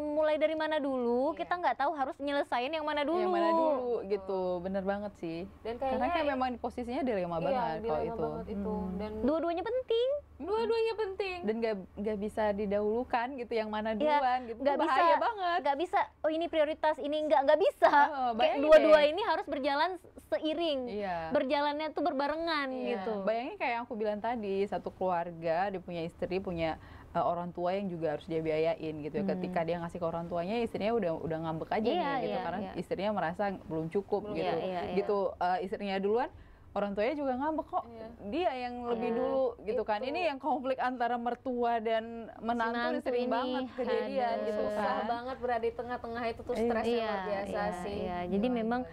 mulai dari mana dulu, kita nggak tahu harus nyelesain yang mana dulu. Yang mana dulu gitu. Bener banget sih. Dan Karena kayaknya kayak memang posisinya dilema iya, banget kalau dilema itu. banget itu. Dan Dua-duanya penting. Dua-duanya penting. Dan nggak bisa didahulukan gitu, yang mana Iya, duluan gitu. nggak Itu bahaya banget. nggak bisa, oh ini prioritas, ini nggak bisa. Kayak Bayangin dua-dua deh. ini harus berjalan seiring, Iya. berjalannya tuh berbarengan gitu. Bayangin kayak yang aku bilang tadi, satu keluarga dia punya istri, punya orang tua yang juga harus dia biayain gitu ya. Ketika dia ngasih ke orang tuanya, istrinya udah ngambek aja Iya, nih gitu, iya, karena iya. istrinya merasa belum cukup gitu. iya. Gitu istrinya duluan, orang tuanya juga ngambek kok. Dia yang lebih dulu gitu kan. Ini yang konflik antara mertua dan menantu Menantu sering ini, banget kejadian aduh. gitu Susah kan. banget berada di tengah-tengah itu tuh stresnya Iya, luar biasa iya, sih. iya. Jadi memang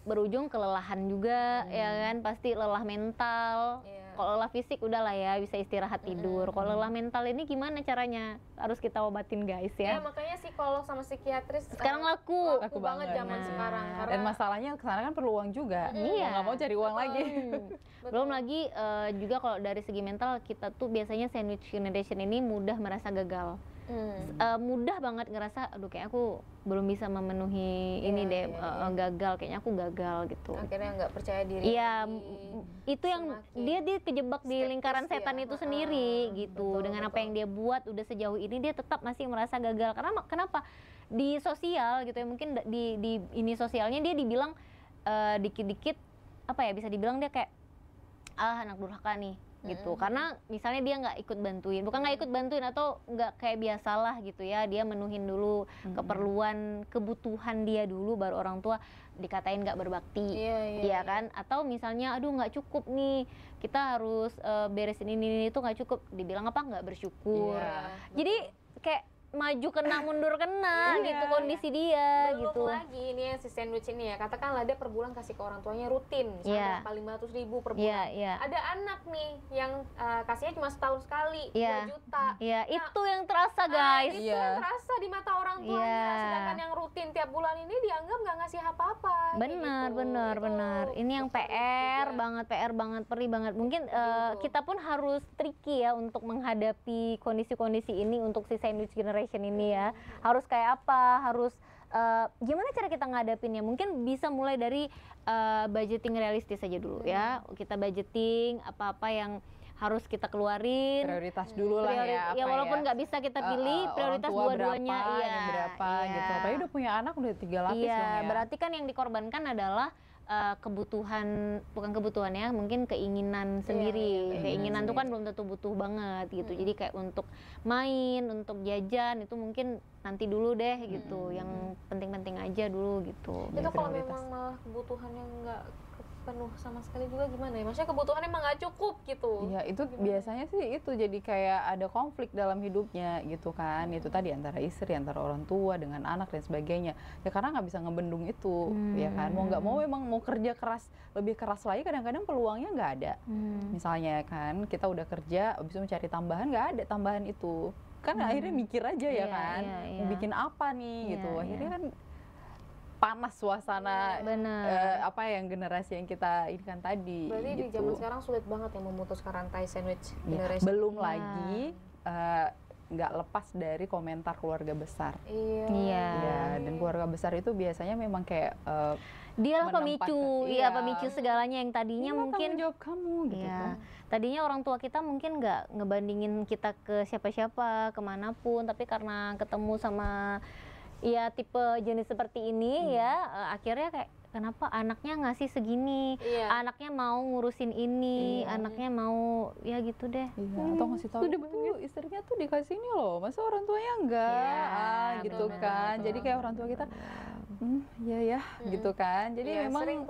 berujung kelelahan juga ya kan, pasti lelah mental. Iya. Kalau lelah fisik udahlah ya, bisa istirahat tidur. Kalau lelah mental ini gimana caranya? Harus kita obatin guys Ya, ya. makanya psikolog sama psikiatris Sekarang laku. laku banget zaman Nah. sekarang. Dan masalahnya kesana kan perlu uang juga. Iya. Mau nggak mau cari uang lagi. Belum lagi juga kalau dari segi mental, kita tuh biasanya sandwich generation ini mudah merasa gagal. Mudah banget ngerasa, aduh kayak aku belum bisa memenuhi ini deh, gagal, kayaknya aku gagal gitu. Akhirnya nggak percaya diri. Iya, itu yang semakin dia kejebak di skeptis lingkaran ya. setan itu sendiri gitu. Betul, Dengan apa yang dia buat udah sejauh ini, dia tetap masih merasa gagal. Karena kenapa? Di sosial gitu ya, mungkin di ini sosialnya dia dibilang dikit-dikit apa ya, bisa dibilang dia kayak anak durhaka nih gitu. Karena misalnya dia nggak ikut bantuin, bukan nggak ikut bantuin atau nggak kayak biasalah gitu ya, dia menuhin dulu keperluan kebutuhan dia dulu, baru orang tua dikatain nggak berbakti. Iya kan? Atau misalnya aduh nggak cukup nih, kita harus beresin ini itu nggak cukup, dibilang apa, nggak bersyukur. Jadi kayak maju kena mundur kena gitu kondisi dia Belum gitu. lagi ini yang si sandwich ini ya, katakanlah dia per bulan kasih ke orang tuanya rutin, misalnya berapa 500.000 per bulan. Ada anak nih yang kasihnya cuma setahun sekali, 2 juta. Iya, itu yang terasa guys. Itu yang terasa di mata orang tuanya, sedangkan yang rutin tiap bulan ini dianggap nggak ngasih apa-apa. Benar, gitu. benar. Ini yang PR banget, perih banget. Mungkin kita pun harus tricky ya untuk menghadapi kondisi-kondisi ini untuk si sandwich generation ini ya. Harus kayak apa? Harus gimana cara kita ngadapinnya? Mungkin bisa mulai dari budgeting realistis aja dulu ya. Kita budgeting apa-apa yang harus kita keluarin. Prioritas dulu lah ya. Ya walaupun nggak bisa kita pilih, prioritas dua-duanya. Berapa gitu. Apalagi udah punya anak, udah 3 lapis dong ya. Berarti kan yang dikorbankan adalah kebutuhan, bukan kebutuhan ya, mungkin keinginan sendiri. Keinginan tuh kan belum tentu butuh banget gitu. Jadi kayak untuk main, untuk jajan itu mungkin nanti dulu deh gitu. Yang penting-penting aja dulu gitu. Itu kalau memang malah kebutuhannya nggak penuh sama sekali juga gimana ya? Maksudnya kebutuhannya emang nggak cukup gitu. Iya, itu biasanya sih itu jadi kayak ada konflik dalam hidupnya gitu kan. Itu tadi antara istri, antara orang tua dengan anak dan sebagainya. Ya karena nggak bisa ngebendung itu, ya kan. Mau nggak mau memang mau kerja keras, lebih keras lagi, kadang-kadang peluangnya nggak ada. Misalnya kan kita udah kerja, habis itu mencari tambahan, nggak ada tambahan itu. Kan akhirnya mikir aja ya kan, mau bikin apa nih gitu. Akhirnya kan panas suasana apa yang generasi yang kita ini kan tadi. Berarti gitu. di zaman sekarang sulit banget ya memutuskan rantai sandwich generation. Belum lagi nggak lepas dari komentar keluarga besar. Iya. Dan keluarga besar itu biasanya memang kayak dialah pemicu, pemicu segalanya yang tadinya mungkin jawab kamu gitu kan. Tadinya orang tua kita mungkin nggak ngebandingin kita ke siapa-siapa, kemanapun, tapi karena ketemu sama tipe jenis seperti ini akhirnya kayak kenapa anaknya ngasih segini, anaknya mau ngurusin ini, anaknya mau gitu deh. Atau ngasih tahu tuh istrinya tuh dikasih ini loh, masa orang tuanya enggak, gitu kan. Jadi kayak orang tua kita gitu kan. Jadi memang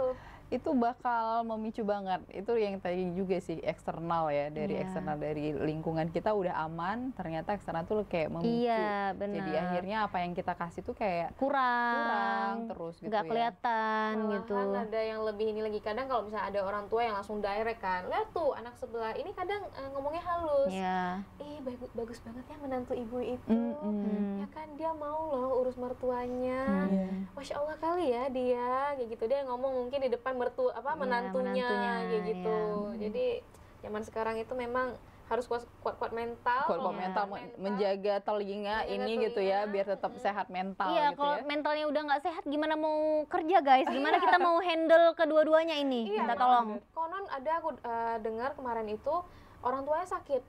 itu bakal memicu banget. Itu yang tadi juga sih eksternal ya, dari eksternal, dari lingkungan kita udah aman, ternyata eksternal tuh kayak memicu. Benar. Jadi akhirnya apa yang kita kasih tuh kayak kurang terus gitu, nggak kelihatan gitu. Malahan ada yang lebih ini lagi, kadang kalau misalnya ada orang tua yang langsung direct kan, lihat tuh anak sebelah ini kadang ngomongnya halus. Bagus banget ya menantu ibu itu. Ya kan dia mau loh urus mertuanya. Masya Allah kali ya dia kayak gitu, dia ngomong mungkin di depan menantunya kayak gitu. Jadi zaman sekarang itu memang harus kuat mental, menjaga telinga ini gitu ya, biar tetap sehat mental. Iya, kalau mentalnya udah nggak sehat, gimana mau kerja guys? Gimana kita mau handle kedua-duanya ini? Minta tolong. Konon ada aku dengar kemarin itu orang tuanya sakit,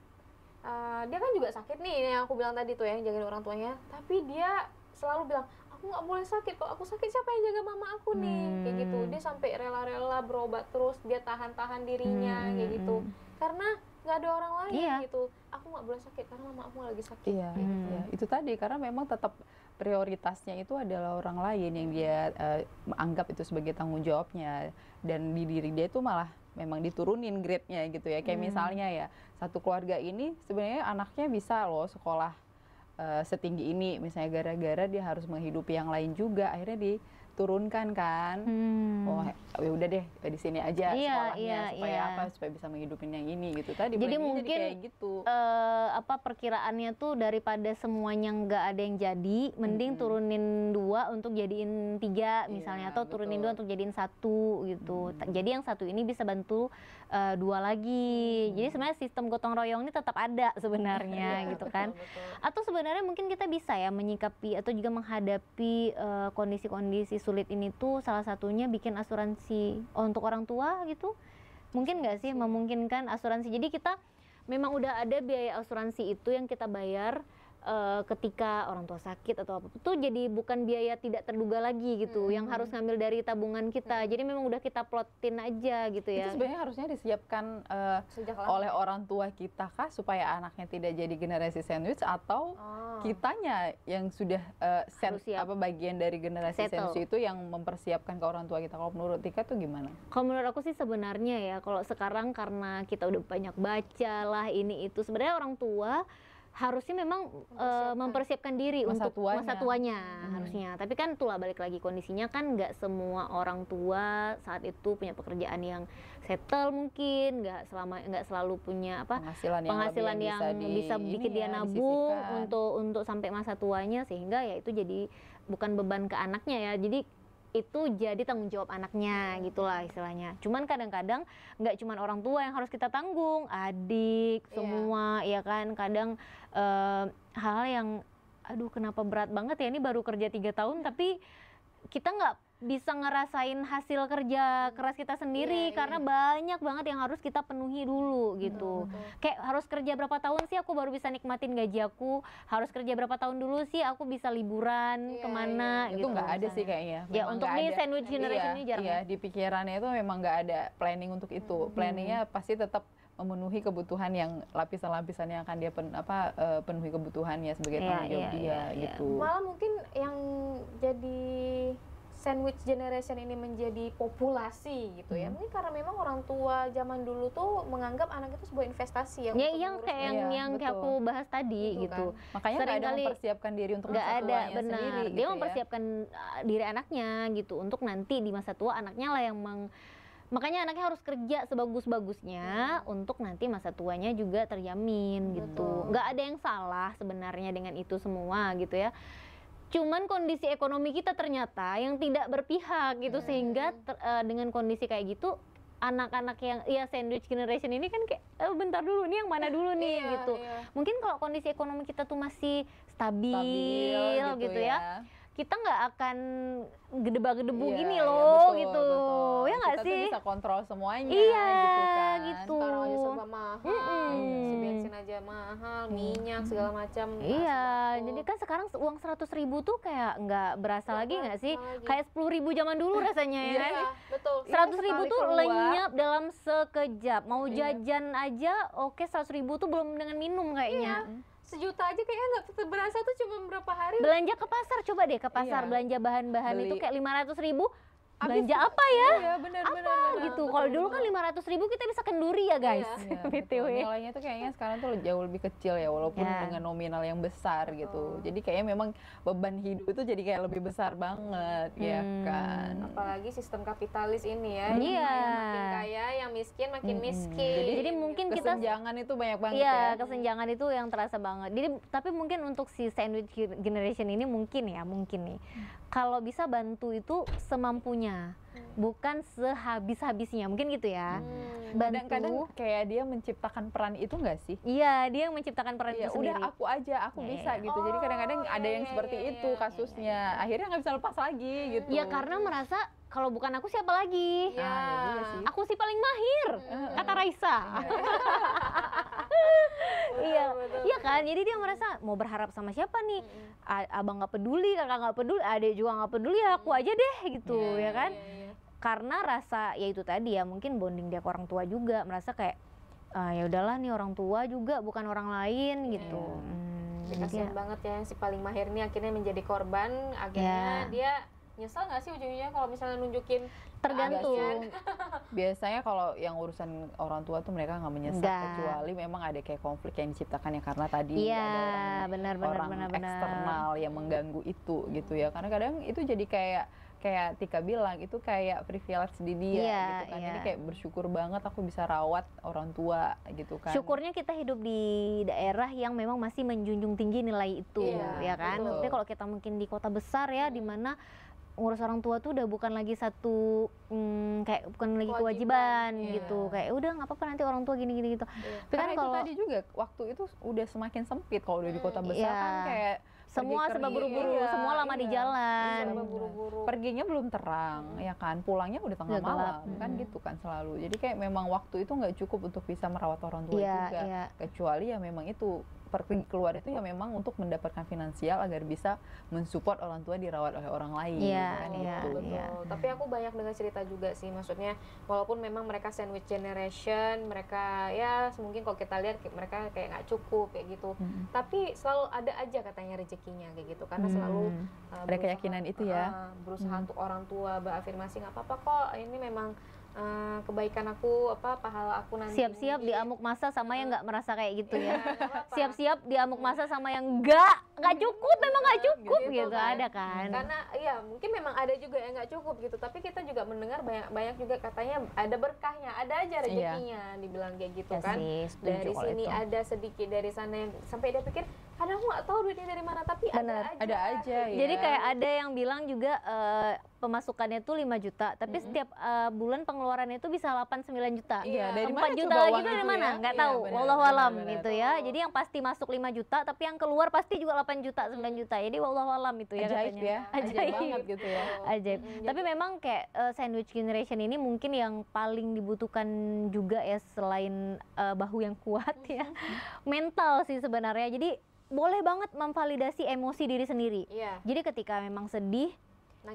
dia kan juga sakit nih yang aku bilang tadi tuh yang jagain orang tuanya, tapi dia selalu bilang aku nggak boleh sakit, kalau aku sakit siapa yang jaga mama aku nih, kayak gitu. Dia sampai rela-rela berobat terus, dia tahan-tahan dirinya kayak gitu, karena nggak ada orang lain gitu. Aku nggak boleh sakit karena mama aku lagi sakit. Iya, itu tadi karena memang tetap prioritasnya itu adalah orang lain yang dia anggap itu sebagai tanggung jawabnya, dan di diri dia itu malah memang diturunin grade-nya gitu ya. Kayak misalnya ya, satu keluarga ini sebenarnya anaknya bisa loh sekolah setinggi ini, misalnya gara-gara dia harus menghidupi yang lain juga, akhirnya diturunkan kan. Oh ya udah deh di sini aja sekolahnya supaya apa, supaya bisa menghidupin yang ini gitu tadi. Jadi mungkin kayak gitu. Apa perkiraannya tuh daripada semuanya nggak ada yang jadi, mending turunin 2 untuk jadiin 3 misalnya, atau turunin 2 untuk jadiin 1 gitu. Jadi yang 1 ini bisa bantu 2 lagi. Jadi sebenarnya sistem gotong royong ini tetap ada sebenarnya gitu kan. Atau sebenarnya mungkin kita bisa ya menyikapi atau juga menghadapi kondisi-kondisi sulit ini tuh salah satunya bikin asuransi untuk orang tua gitu. Mungkin nggak sih memungkinkan asuransi. Jadi kita memang udah ada biaya asuransi itu yang kita bayar ketika orang tua sakit atau apa itu, jadi bukan biaya tidak terduga lagi gitu yang harus ngambil dari tabungan kita. Jadi memang udah kita plotin aja gitu ya. Itu sebenarnya harusnya disiapkan oleh orang tua kita kah supaya anaknya tidak jadi generasi sandwich, atau kitanya yang sudah bagian dari generasi sandwich itu yang mempersiapkan ke orang tua kita. Kalau menurut Tika tuh gimana? Kalau menurut aku sih sebenarnya ya, kalau sekarang karena kita udah banyak baca lah ini itu, sebenarnya orang tua harusnya memang mempersiapkan diri masa untuk masa tuanya harusnya. Tapi kan itulah balik lagi kondisinya kan nggak semua orang tua saat itu punya pekerjaan yang settle, mungkin nggak selalu punya penghasilan yang bisa bikin dia nabung untuk sampai masa tuanya, sehingga ya itu jadi bukan beban ke anaknya ya. Jadi itu jadi tanggung jawab anaknya gitulah istilahnya. Cuman kadang-kadang nggak cuman orang tua yang harus kita tanggung, adik semua ya kan. Kadang hal-hal yang aduh kenapa berat banget ya, ini baru kerja 3 tahun tapi kita nggak bisa ngerasain hasil kerja keras kita sendiri karena banyak banget yang harus kita penuhi dulu gitu. Kayak harus kerja berapa tahun sih aku baru bisa nikmatin gaji aku, harus kerja berapa tahun dulu sih aku bisa liburan kemana gitu. Itu nggak ada sih kayaknya. Ya untuk nih sandwich generation ini jarang. Iya, di pikirannya itu memang nggak ada planning untuk itu. Planningnya pasti tetap memenuhi kebutuhan yang lapisan-lapisan yang akan dia penuhi kebutuhannya sebagai tanggung jawab dia gitu. Malah mungkin yang jadi sandwich generation ini menjadi populasi gitu ya, mungkin karena memang orang tua zaman dulu tuh menganggap anak itu sebuah investasi yang yang kayak aku bahas tadi gitu. Kan? Makanya nggak ada mempersiapkan diri untuk masa tuanya sendiri. Dia gitu mempersiapkan diri anaknya gitu untuk nanti di masa tua anaknya lah yang makanya anaknya harus kerja sebagus-bagusnya untuk nanti masa tuanya juga terjamin gitu. Nggak ada yang salah sebenarnya dengan itu semua gitu ya. Cuman kondisi ekonomi kita ternyata yang tidak berpihak gitu, sehingga dengan kondisi kayak gitu anak-anak yang sandwich generation ini kan kayak bentar dulu nih yang mana dulu nih gitu. Mungkin kalau kondisi ekonomi kita tuh masih stabil gitu ya. Kita nggak akan gedebak-gedebu gini loh gitu. Betul. Ya nggak sih? Kita tuh bisa kontrol semuanya gitu kan. Sekarang aja serba mahal, si bensin aja mahal, minyak segala macam. Jadi kan sekarang uang 100.000 tuh kayak nggak berasa lagi nggak sih? Kayak 10.000 zaman dulu rasanya ya. Iya, betul. 100.000 tuh lenyap dalam sekejap. Mau jajan aja, 100.000 tuh belum dengan minum kayaknya. Sejuta aja kayaknya nggak berasa tuh cuma berapa hari. Belanja ke pasar, coba deh ke pasar belanja bahan-bahan itu kayak 500.000. Belanja apa ya? Iya, benar gitu. Kalau dulu kan 500.000 kita bisa kenduri ya guys. BTW. Nilainya tuh kayaknya sekarang tuh jauh lebih kecil ya, walaupun dengan nominal yang besar gitu. Jadi kayaknya memang beban hidup itu jadi kayak lebih besar banget ya kan. Apalagi sistem kapitalis ini ya. Iya. Yang makin kaya, yang miskin makin miskin. Jadi mungkin kita kesenjangan itu banyak banget ya. Kesenjangan itu yang terasa banget. Jadi tapi mungkin untuk si sandwich generation ini mungkin nih. Kalau bisa bantu itu semampunya, bukan sehabis-habisnya, mungkin gitu ya. Kadang-kadang kayak dia menciptakan peran itu nggak sih? Iya, dia yang menciptakan peran itu sendiri. Udah aku bisa gitu. Jadi kadang-kadang ada yang seperti itu kasusnya. Akhirnya nggak bisa lepas lagi gitu. Ya karena merasa kalau bukan aku siapa lagi? Iya. iya juga sih. Aku sih paling mahir, kata Raisa. Iya, iya kan. Jadi dia merasa mau berharap sama siapa nih? Abang nggak peduli, kakak nggak peduli, adik juga nggak peduli, ya aku aja deh gitu, ya kan? Karena rasa ya itu tadi ya, mungkin bonding dia ke orang tua juga, merasa kayak ya udahlah nih orang tua juga bukan orang lain gitu. Kasian banget ya si paling mahir ini akhirnya menjadi korban, akhirnya dia nyesel nggak sih ujung-ujungnya kalau misalnya nunjukin? Tergantung. Biasanya kalau yang urusan orang tua tuh mereka nggak menyesal, kecuali memang ada kayak konflik yang diciptakan ya karena tadi ada orang eksternal yang mengganggu itu gitu ya. Karena kadang itu jadi kayak Tika bilang, itu kayak privilege di dia gitu kan. Ini kayak bersyukur banget aku bisa rawat orang tua gitu kan. Syukurnya kita hidup di daerah yang memang masih menjunjung tinggi nilai itu, ya kan. Tapi kalau kita mungkin di kota besar ya, di mana ngurus orang tua tuh udah bukan lagi satu kayak bukan lagi kewajiban gitu, kayak udah nggak apa-apa nanti orang tua gini gitu. Tapi kan itu tadi juga waktu itu udah semakin sempit kalau udah di kota besar kan kayak semua serba buru-buru, semua lama di jalan. Perginya belum terang, ya kan, pulangnya udah tengah malam, kan gitu kan selalu. Jadi kayak memang waktu itu nggak cukup untuk bisa merawat orang tua juga, kecuali ya memang itu pergi keluar itu ya memang untuk mendapatkan finansial agar bisa mensupport orang tua dirawat oleh orang lain. Kan gitu. Tapi aku banyak dengar cerita juga sih, maksudnya walaupun memang mereka sandwich generation, mereka ya mungkin kalau kita lihat mereka kayak nggak cukup kayak gitu, tapi selalu ada aja katanya rezekinya kayak gitu, karena selalu ada keyakinan itu ya, berusaha untuk orang tua berafirmasi nggak apa-apa kok, ini memang kebaikan aku, pahala aku nanti. Siap-siap diamuk masa sama yang nggak merasa kayak gitu ya. Siap-siap diamuk masa sama yang nggak cukup, memang nggak cukup gitu kan. Ada kan. Karena ya mungkin memang ada juga yang nggak cukup gitu, tapi kita juga mendengar banyak juga katanya ada berkahnya, ada aja rezekinya, dibilang kayak gitu kan. Dari sini itu ada sedikit, dari sana yang sampai dia pikir kadang aku nggak tahu duitnya dari mana, tapi ada aja. Ya. Jadi kayak ada yang bilang juga pemasukannya tuh 5 juta, tapi setiap bulan pengeluarannya itu bisa 8-9 juta. Iya, dari 4 juta lagi itu dari mana? Nggak tahu, wallahualam gitu ya. Jadi yang pasti masuk 5 juta, tapi yang keluar pasti juga 8 juta, 9 juta. Jadi wallahualam itu ya ajaib katanya. Ya, ajaib banget gitu ya. Ajaib. Tapi memang kayak sandwich generation ini mungkin yang paling dibutuhkan juga ya, selain bahu yang kuat ya. Mental sih sebenarnya. Jadi boleh banget memvalidasi emosi diri sendiri. Jadi ketika memang sedih,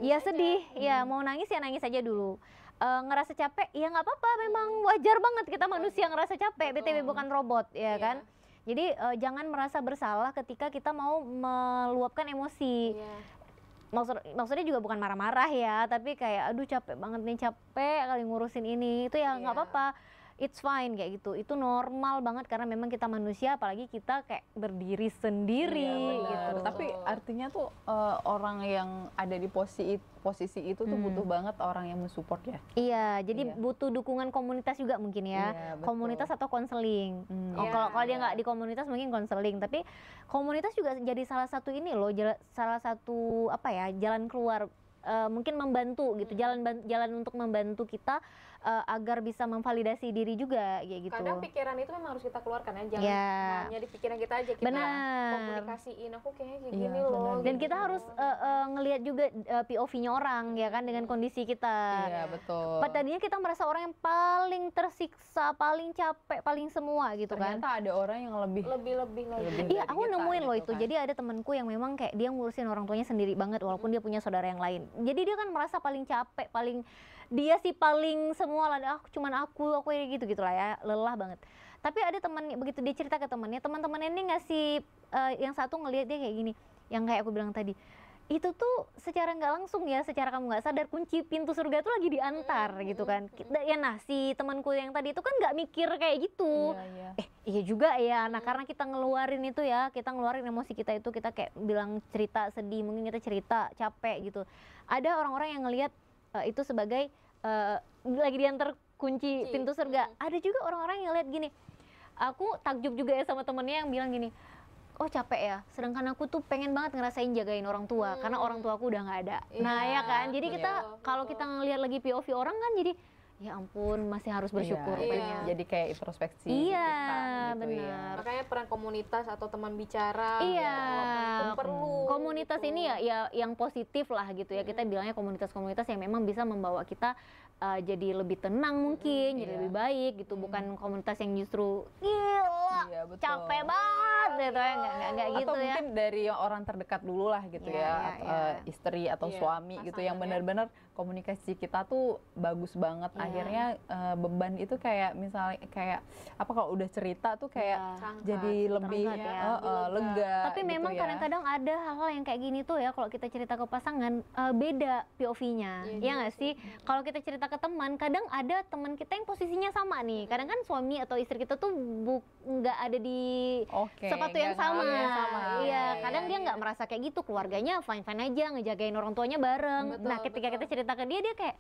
ya sedih, ya mau nangis ya nangis aja dulu. Ngerasa capek, ya nggak apa-apa, memang wajar banget kita manusia ngerasa capek, BTW bukan robot, ya kan. Jadi jangan merasa bersalah ketika kita mau meluapkan emosi. Maksudnya juga bukan marah-marah ya, tapi kayak aduh capek banget nih, capek kali ngurusin ini, itu ya nggak apa-apa. It's fine kayak gitu, itu normal banget karena memang kita manusia, apalagi kita kayak berdiri sendiri gitu. Tapi artinya tuh orang yang ada di posisi itu tuh butuh banget orang yang mensupport ya. Iya, jadi butuh dukungan komunitas juga mungkin ya, komunitas atau konseling. Kalau dia nggak di komunitas mungkin konseling, tapi komunitas juga jadi salah satu ini loh, salah satu jalan keluar. Mungkin membantu gitu, jalan untuk membantu kita agar bisa memvalidasi diri juga kayak gitu. Kadang pikiran itu memang harus kita keluarkan ya, jangan hanya di pikiran kita aja, kita komunikasiin, aku kayaknya kayak gini loh. Dan kita harus ngelihat juga POV-nya orang ya kan, dengan kondisi kita. Iya betul. Tadinya kita merasa orang yang paling tersiksa, paling capek, paling semua gitu kan. Ternyata ada orang yang lebih lagi. Iya, aku nemuin loh itu. Jadi ada temanku yang memang kayak dia ngurusin orang tuanya sendiri banget, walaupun dia punya saudara yang lain. Jadi dia kan merasa paling capek, dia sih paling semua lah, cuman aku gitu lah ya, lelah banget. Tapi ada teman, begitu dia cerita ke teman-teman ini ngasih yang satu ngelihat dia kayak gini, yang kayak aku bilang tadi, itu tuh secara nggak langsung ya, secara kamu nggak sadar kunci pintu surga tuh lagi diantar gitu kan. Ya si temanku yang tadi itu kan nggak mikir kayak gitu. Iya juga ya. Nah karena kita ngeluarin itu ya, kita ngeluarin emosi kita itu, kita kayak bilang cerita sedih, mungkin kita cerita capek gitu. Ada orang-orang yang ngelihat itu sebagai lagi diantar kunci pintu surga. Ada juga orang-orang yang lihat gini. Aku takjub juga ya sama temennya yang bilang gini, oh capek ya, sedangkan aku tuh pengen banget ngerasain jagain orang tua karena orang tua aku udah nggak ada. Nah ya kan, jadi kita kalau kita ngelihat lagi POV orang kan, jadi ya ampun masih harus bersyukur Iya, rupanya. jadi kayak introspeksi Iya, kita gitu benar. ya. Makanya peran komunitas atau teman bicara Iya. itu perlu. Komunitas gitu. ini ya yang positif lah gitu ya. Kita bilangnya komunitas-komunitas yang memang bisa membawa kita jadi lebih tenang mungkin, jadi Iya. lebih baik gitu. Bukan komunitas yang justru gila, Iya, betul. capek banget gitu ya. Nggak gitu Atau ya. mungkin dari orang terdekat dulu lah gitu Iya, ya, iya, iya. istri atau Iya, suami gitu yang pasangan ya. benar-benar komunikasi kita tuh bagus banget. Iya. Akhirnya beban itu kayak misalnya kayak apa kalau udah cerita tuh kayak Iya. Terangkat, jadi lebih terangkat ya. lega. Tapi gitu memang ya. kadang-kadang ada hal-hal yang kayak gini tuh ya, kalau kita cerita ke pasangan beda POV-nya, Iya ya juga nggak sih? Kalau kita cerita ke teman, kadang ada teman kita yang posisinya sama nih. Kadang kan suami atau istri kita tuh nggak ada di Oke, sepatu yang nggak sama. ngalamin yang sama. Iya, Iya, kadang dia iya. nggak merasa kayak gitu, keluarganya fine-fine aja, ngejagain orang tuanya bareng. Betul, Nah, ketika betul. kita cerita ke dia kayak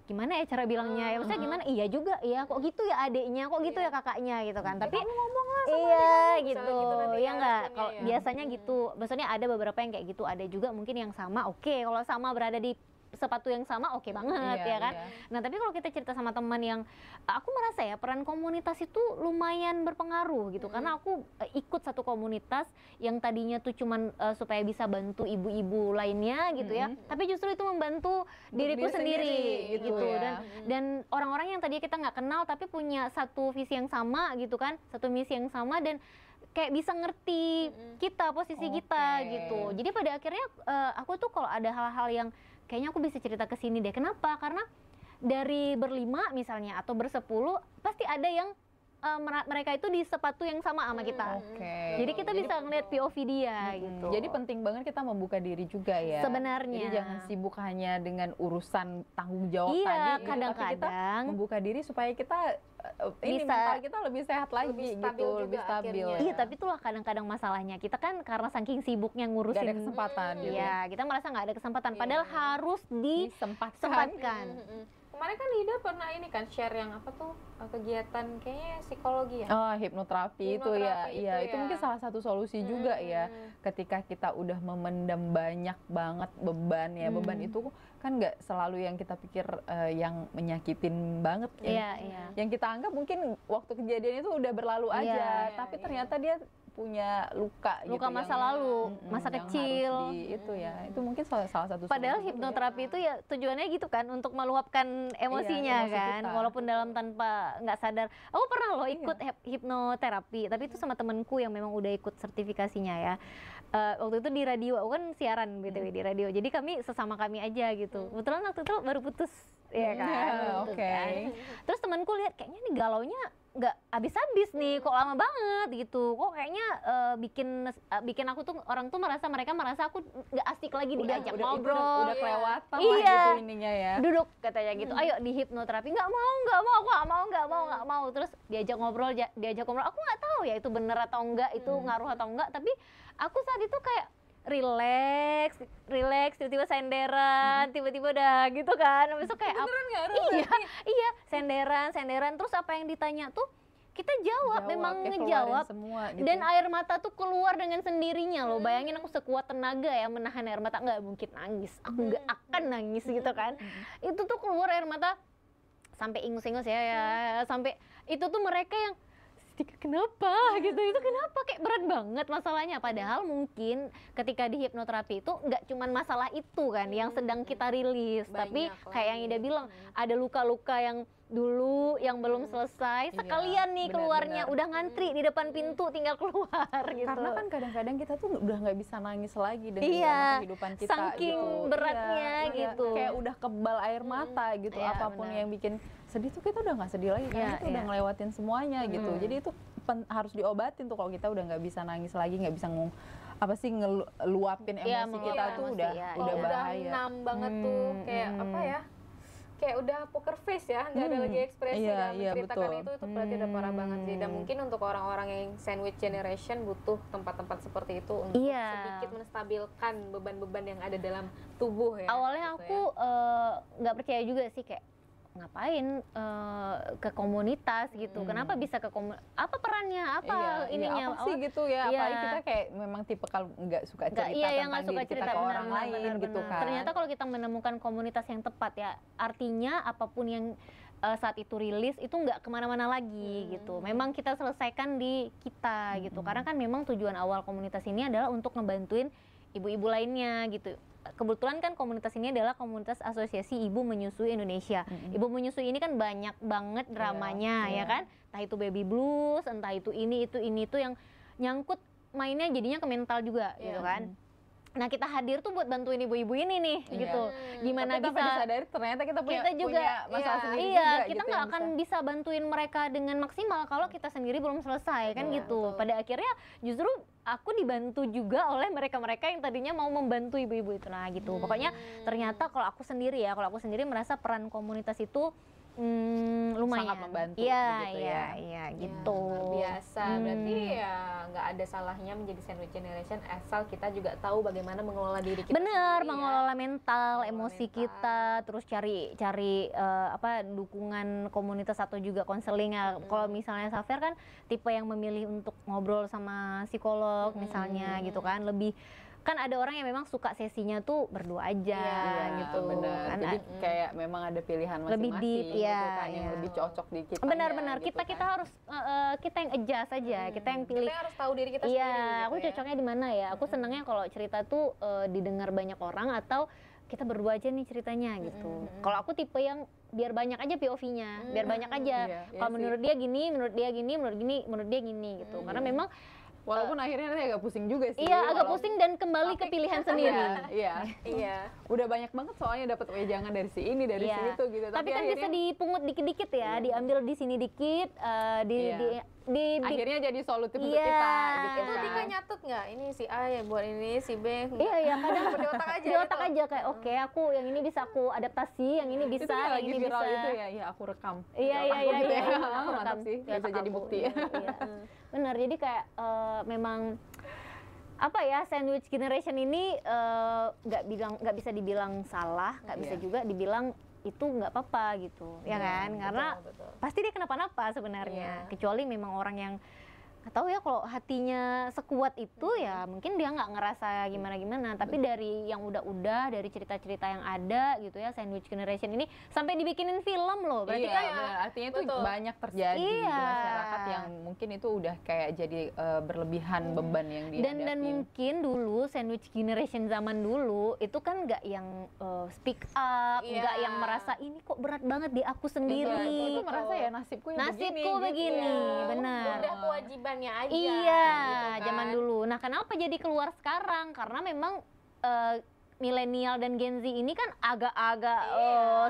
gimana ya cara bilangnya? Ya maksudnya gimana? Iya juga, iya kok gitu ya adiknya, kok gitu ya kakaknya gitu kan. Tapi ngomong lah sama iya Misalnya gitu, gitu nanti ya ya nggak. responnya Kalau ya. biasanya gitu, maksudnya ada beberapa yang kayak gitu, ada juga mungkin yang sama. Oke, kalau sama berada di sepatu yang sama, oke banget Iya, ya kan. iya. Nah tapi kalau kita cerita sama teman yang, aku merasa ya peran komunitas itu lumayan berpengaruh gitu, karena aku ikut satu komunitas yang tadinya tuh cuman supaya bisa bantu ibu-ibu lainnya gitu ya, tapi justru itu membantu diriku diri sendiri sendiri, gitu ya. dan orang-orang yang tadinya kita nggak kenal tapi punya satu visi yang sama gitu kan, satu misi yang sama dan kayak bisa ngerti kita, posisi kita Oke. gitu. Jadi pada akhirnya aku tuh kalau ada hal-hal yang kayaknya aku bisa cerita ke sini deh. Kenapa? Karena dari berlima misalnya atau bersepuluh pasti ada yang mereka itu di sepatu yang sama sama kita. Oke. Jadi kita bisa ngeliat POV dia gitu. Jadi penting banget kita membuka diri juga ya. Sebenarnya. Jadi jangan sibuk hanya dengan urusan tanggung jawab Iya, tadi. gitu, tapi kita kadang-kadang membuka diri supaya kita ini Bisa. mental kita lebih sehat lagi Lebih gitu, stabil juga lebih stabil. akhirnya. Iya, tapi itulah kadang-kadang masalahnya. Kita kan karena saking sibuknya Gak ngurusin, ada kesempatan gitu. iya, kita merasa nggak ada kesempatan. Iya. Padahal harus Disempatkan. disempatkan. Kemarin kan Lida pernah ini kan share yang apa tuh kegiatan kayaknya psikologi ya. Oh, hipnoterapi itu ya. Hipnoterapi Iya, itu itu ya. mungkin salah satu solusi juga ya. Ketika kita udah memendam banyak banget beban ya. Beban itu kan nggak selalu yang kita pikir yang menyakitin banget ya. Iya, iya. Yang kita anggap mungkin waktu kejadian itu udah berlalu Iya, aja, iya, tapi iya. ternyata dia punya luka Luka gitu masa yang- lalu, masa yang kecil. harus itu ya. Itu mungkin salah satu Padahal solusi. hipnoterapi itu ya tujuannya gitu kan, untuk meluapkan emosinya emosi kan, kita. walaupun dalam tanpa nggak sadar. Aku pernah loh ikut hipnoterapi, tapi itu sama temenku yang memang udah ikut sertifikasinya ya. Waktu itu di radio, aku kan siaran BTW di radio, jadi kami sesama kami aja gitu. Kebetulan waktu itu baru putus, ya kan. baru putus Oke. kan. Terus temanku lihat kayaknya nih galaunya nggak habis-habis nih, kok lama banget gitu, kok kayaknya bikin aku tuh orang tuh mereka merasa aku nggak asik lagi diajak itu ngobrol. udah kelewatan lah Iya. gitu ininya ya. Duduk katanya gitu, ayo di hipnoterapi, nggak mau, aku nggak mau. Terus diajak ngobrol, aku nggak tahu ya itu bener atau enggak, itu ngaruh atau enggak, tapi aku saat itu kayak relax, tiba-tiba senderan, tiba-tiba udah gitu kan, habis itu kayak iya, senderan, terus apa yang ditanya tuh kita jawab, memang kayak ngejawab. keluarin semua gitu. Dan air mata tuh keluar dengan sendirinya loh. Bayangin aku sekuat tenaga ya menahan air mata, nggak mungkin nangis. Aku nggak akan nangis gitu kan. Itu tuh keluar air mata sampai ingus-ingus ya, sampai itu tuh mereka yang kenapa gitu, itu kenapa kayak berat banget masalahnya, padahal mungkin ketika di hipnoterapi itu nggak cuman masalah itu kan yang sedang kita rilis, tapi Banyak kayak yang lagi. Ida bilang ada luka-luka yang dulu yang belum selesai, Iya, sekalian nih keluarnya, benar-benar. udah ngantri di depan pintu tinggal keluar gitu. Karena kan kadang-kadang kita tuh udah nggak bisa nangis lagi dengan Iya, kehidupan kita saking gitu. beratnya Iya, gitu. Kayak udah kebal air mata gitu. Iya, Apapun benar. yang bikin sedih tuh kita udah nggak sedih lagi karena Iya, kita udah iya. ngelewatin semuanya gitu. Jadi itu harus diobatin tuh kalau kita udah nggak bisa nangis lagi, nggak bisa ngeluapin Iya, emosi kita meluapin tuh emosi, udah iya, udah iya. bahaya. Nam banget tuh kayak apa ya, kayak udah poker face ya, nggak ada lagi ekspresi Iya, dalam iya, menceritakan betul. itu berarti udah parah banget sih. Dan mungkin untuk orang-orang yang sandwich generation butuh tempat-tempat seperti itu untuk Iya. sedikit menstabilkan beban-beban yang ada dalam tubuh ya. Awalnya gitu aku nggak percaya juga sih, kayak ngapain ke komunitas gitu. Kenapa bisa ke apa perannya, apa ininya? apa sih gitu ya, Iya. apalagi kita kayak memang tipe kalau nggak suka cerita Iya, yang tentang nggak suka diri kita cerita, ke benar, orang benar, lain benar, gitu benar. kan. Ternyata kalau kita menemukan komunitas yang tepat ya, artinya apapun yang saat itu rilis itu nggak kemana-mana lagi gitu. Memang kita selesaikan di kita gitu. Karena kan memang tujuan awal komunitas ini adalah untuk ngebantuin ibu-ibu lainnya gitu. Kebetulan kan komunitas ini adalah komunitas Asosiasi Ibu Menyusui Indonesia. Ibu menyusui ini kan banyak banget dramanya ya kan. Entah itu baby blues, entah itu ini itu yang nyangkut mainnya jadinya ke mental juga gitu kan. Nah kita hadir tuh buat bantuin ibu-ibu ini nih gitu. Gimana tapi bisa disadari ternyata kita punya masalah sendiri iya, juga kita gitu nggak akan bisa bantuin mereka dengan maksimal kalau kita sendiri belum selesai kan gitu. Pada akhirnya justru aku dibantu juga oleh mereka-mereka yang tadinya mau membantu ibu-ibu itu. Nah gitu. Pokoknya ternyata kalau aku sendiri merasa peran komunitas itu lumayan sangat membantu iya gitu iya gitu. Luar biasa. Berarti ya nggak ada salahnya menjadi sandwich generation asal kita juga tahu bagaimana mengelola diri kita bener, sendiri, mengelola mental, Mengelola emosi mental. kita, terus cari dukungan komunitas atau juga konseling. Kalau misalnya Safer kan tipe yang memilih untuk ngobrol sama psikolog misalnya gitu kan, lebih kan ada orang yang memang suka sesinya tuh berdua aja gitu. Benar. Kan Jadi kayak memang ada pilihan lebih masing-masing deep, gitu ya, kan yang ya. lebih cocok di kita. benar-benar gitu kita kan. harus kita yang adjust aja, kita yang pilih. Kita harus tahu diri kita Iya, sendiri. aku gitu ya. cocoknya di mana ya? Aku senangnya kalau cerita tuh didengar banyak orang atau kita berdua aja nih ceritanya gitu. Kalau aku tipe yang biar banyak aja POV-nya, biar banyak aja. Iya, iya Kalau sih. menurut dia gini, menurut dia gini, menurut dia gini gitu. Karena memang Walaupun akhirnya nanti agak pusing juga sih. iya agak walaupun- pusing dan kembali ke pilihan sendiri. Iya. Iya. Udah banyak banget soalnya dapat wejangan dari si ini, dari Iya. si itu gitu. Tapi kan bisa akhirnya, dipungut dikit-dikit ya, diambil di sini dikit, Iya. akhirnya jadi solutif untuk Iya. kita gitu Itu kan. Tika nyatet nggak? Ini si A yang buat ini, si B. Iya, kadang di otak aja. di otak gitu. aja kayak oke, aku yang ini bisa aku adaptasi, yang ini bisa, itu yang yang lagi ini viral bisa. itu ya aku rekam. Iya, Aku gitu ya. aku Mantap rekam sih, di bisa otak jadi aku. bukti. Iya. Benar, jadi kayak memang apa ya, sandwich generation ini nggak bisa dibilang salah, nggak bisa Iya. juga dibilang itu nggak apa-apa gitu, ya kan? Karena betul. pasti dia kenapa-napa sebenarnya, Iya. kecuali memang orang yang nggak tahu ya, kalau hatinya sekuat itu ya mungkin dia nggak ngerasa gimana-gimana. Tapi dari yang udah-udah, dari cerita-cerita yang ada gitu ya, sandwich generation ini sampai dibikinin film loh. Berarti Iya, kan benar. Artinya itu Betul. banyak terjadi Iya. di masyarakat yang mungkin itu udah kayak jadi berlebihan beban yang dihadapin. dan mungkin dulu sandwich generation zaman dulu itu kan nggak yang speak up, Iya. nggak yang merasa ini kok berat banget di aku Itu sendiri. merasa ya nasibku yang Nasibku begini, begini, gitu. benar. Udah kewajibannya aja. Iya, gitu kan. zaman dulu. Nah, kenapa jadi keluar sekarang? Karena memang milenial dan Gen Z ini kan agak-agak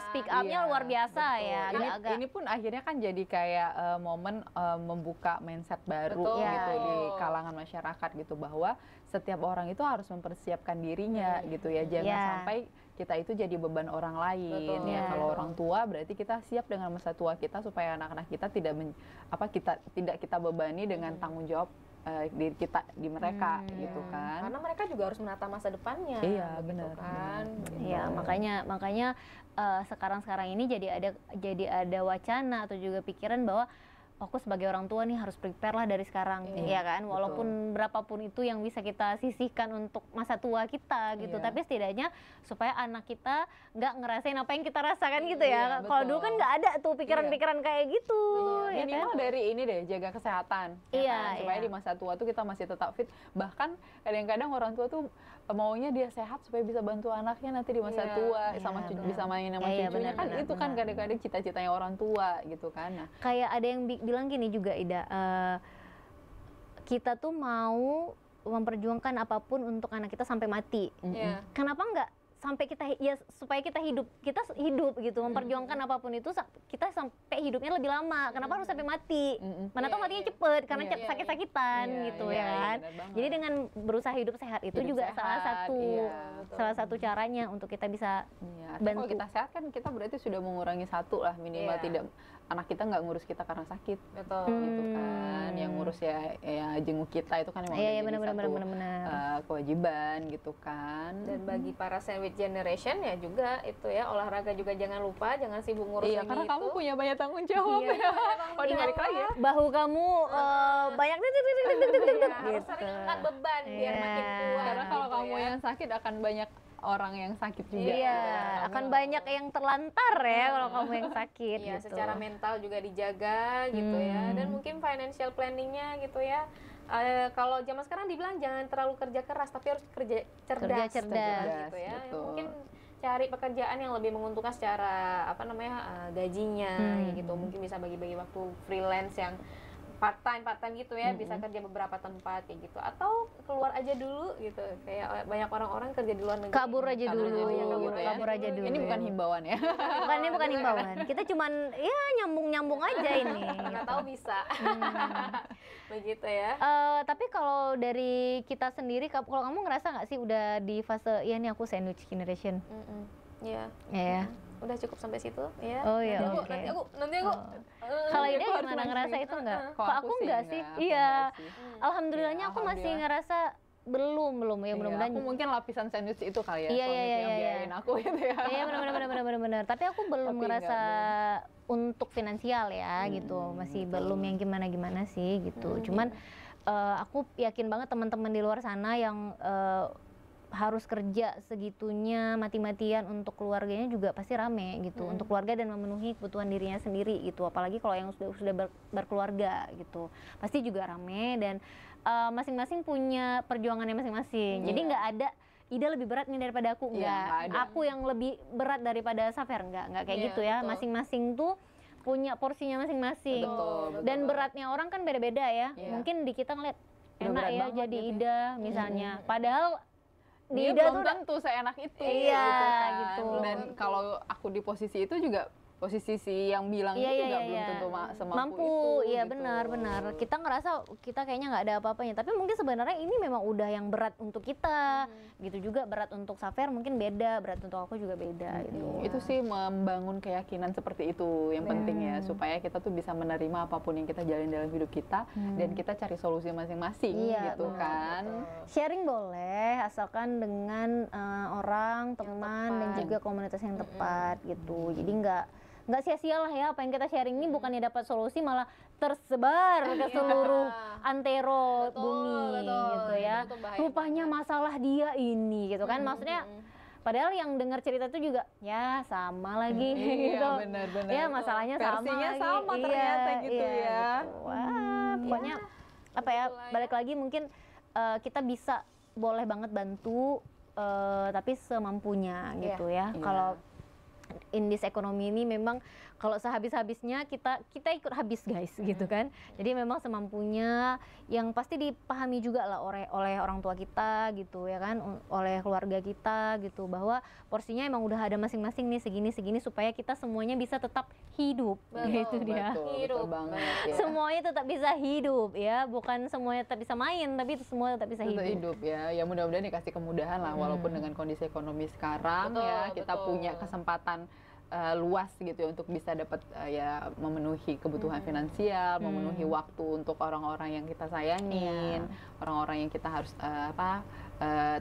speak up-nya Iya, luar biasa betul. ya. Agak-agak. Ini pun akhirnya kan jadi kayak momen membuka mindset baru Betul. gitu Iya. di kalangan masyarakat gitu, bahwa setiap orang itu harus mempersiapkan dirinya gitu ya, jangan Iya. sampai kita itu jadi beban orang lain. Betul. Ya Iya. kalau orang tua berarti kita siap dengan masa tua kita supaya anak-anak kita tidak kita bebani dengan tanggung jawab diri kita di mereka gitu kan. Karena mereka juga harus menata masa depannya. Iya, gitu benar, kan. benar. Gitu. Ya, makanya sekarang ini jadi ada wacana atau juga pikiran bahwa aku sebagai orang tua nih harus prepare lah dari sekarang, ya kan? Walaupun berapapun itu yang bisa kita sisihkan untuk masa tua kita gitu, Iya. tapi setidaknya supaya anak kita nggak ngerasain apa yang kita rasakan gitu Iya, ya. Kalau dulu betul. kan nggak ada tuh pikiran-pikiran kayak gitu, ya kan? Minimal dari ini deh, jaga kesehatan ya Iya, kan? Supaya iya. di masa tua tuh kita masih tetap fit. Bahkan kadang-kadang orang tua tuh maunya dia sehat supaya bisa bantu anaknya nanti di masa Iya, tua, iya, sama benar. bisa main sama Iya, cucunya kan. benar, Itu kan benar. kadang-kadang cita-citanya orang tua gitu kan. Nah, Kayak ada yang bilang gini juga, Ida, kita tuh mau memperjuangkan apapun untuk anak kita sampai mati. Iya. Kenapa nggak sampai kita supaya kita hidup gitu, memperjuangkan apapun itu kita sampai hidupnya lebih lama. Kenapa harus sampai mati? Mana tahu Iya, matinya iya. cepet karena Iya, sakit-sakitan Iya, gitu iya, ya kan. benar banget. Jadi dengan berusaha hidup sehat itu Hidup juga sehat, salah iya. satu caranya untuk kita bisa Iya, artinya kalau bantu. kita sehat kan kita berarti sudah mengurangi satu lah minimal, Iya. tidak anak kita nggak ngurus kita karena sakit Betul. gitu kan. Yang ngurus ya jenguk kita itu kan emang Iya, udah jadi benar. satu kewajiban gitu kan. Dan bagi para sandwich generation ya juga itu ya, olahraga juga jangan lupa, jangan sibuk ngurus Iya, karena kamu punya banyak tanggung jawab Iya. ya. Oh, dibalik lagi ya. Bahu kamu banyak Iya, harus gitu. sering angkat beban biar Iya. makin kuat. Karena kalau gitu kamu ya. yang sakit akan banyak orang yang sakit juga. Iya, akan banyak yang terlantar ya kalau kamu yang sakit. Iya, gitu. secara mental juga dijaga gitu ya, dan mungkin financial planningnya gitu ya. Kalau zaman sekarang dibilang jangan terlalu kerja keras, tapi harus kerja cerdas, gitu ya. Betul. Mungkin cari pekerjaan yang lebih menguntungkan secara gajinya gitu. Mungkin bisa bagi-bagi waktu freelance yang part time gitu ya, bisa kerja beberapa tempat kayak gitu, atau keluar aja dulu gitu, kayak banyak orang-orang kerja di luar negeri, kabur aja dulu, kabur aja dulu. Ini bukan himbauan ya. bukan himbauan, kita cuman ya nyambung aja ini. Nggak tahu bisa. Begitu ya. Tapi kalau dari kita sendiri, kalau kamu ngerasa nggak sih udah di fase ya nih aku sandwich generation? Iya. Ya. Udah cukup sampai situ ya. Oh iya. Nanti aku. Kalau Ida gimana, ngerasa itu nggak? Kok aku nggak sih? Iya. Alhamdulillahnya aku masih ngerasa belum ya, mudah-mudahan. Aku mungkin lapisan sandwich itu kali ya. Iya. Biayain aku gitu ya. Iya benar. Tapi aku belum ngerasa untuk finansial ya gitu. Masih belum yang gimana sih gitu. Cuman aku yakin banget teman-teman di luar sana yang harus kerja segitunya mati-matian untuk keluarganya juga pasti rame gitu, untuk keluarga dan memenuhi kebutuhan dirinya sendiri gitu, apalagi kalau yang sudah berkeluarga gitu pasti juga rame, dan masing-masing punya perjuangannya masing-masing. Jadi nggak ada Ida lebih berat nih daripada aku, enggak. Aku yang lebih berat daripada Safer, enggak kayak gitu ya. Masing-masing tuh punya porsinya masing-masing. Betul. Dan beratnya orang kan beda-beda ya. Mungkin di kita ngeliat enak ya jadi gitu. Ida misalnya, padahal dia belum tentu seenak itu. Iya gitu. Dan kalau aku di posisi itu juga, posisi si yang bilang itu juga belum tentu semampu itu. Iya gitu. benar. Kita ngerasa kita kayaknya nggak ada apa-apanya, tapi mungkin sebenarnya ini memang udah yang berat untuk kita. Gitu juga berat untuk Safer mungkin beda, berat untuk aku juga beda gitu. Itu sih membangun keyakinan seperti itu yang penting ya, supaya kita tuh bisa menerima apapun yang kita jalin dalam hidup kita, dan kita cari solusi masing-masing gitu kan. Sharing boleh asalkan dengan orang, teman, dan juga komunitas yang tepat gitu. Jadi nggak sia-sia lah ya apa yang kita sharing ini, bukannya dapat solusi malah tersebar ke seluruh antero bumi gitu ya. Rupanya masalah dia ini gitu kan, maksudnya padahal yang dengar cerita itu juga ya sama lagi gitu. Benar-benar. Ya masalahnya versinya sama lagi. Ternyata gitu ya. Gitu. Wah, pokoknya apa ya, balik lagi mungkin kita bisa boleh banget bantu tapi semampunya gitu ya. Kalau in this ekonomi ini memang kalau sehabis-habisnya kita ikut habis guys gitu kan. Jadi memang semampunya, yang pasti dipahami juga lah oleh orang tua kita gitu ya kan, oleh keluarga kita gitu, bahwa porsinya emang udah ada masing-masing nih segini supaya kita semuanya bisa tetap hidup. Gitu dia. Betul banget ya. Semuanya tetap bisa hidup ya, bukan semuanya tetap bisa main, tapi semua tetap bisa hidup ya. Ya mudah-mudahan dikasih kemudahan lah, walaupun dengan kondisi ekonomi sekarang kita punya kesempatan luas gitu ya untuk bisa dapat ya memenuhi kebutuhan finansial, memenuhi waktu untuk orang-orang yang kita sayangin, orang-orang yang kita harus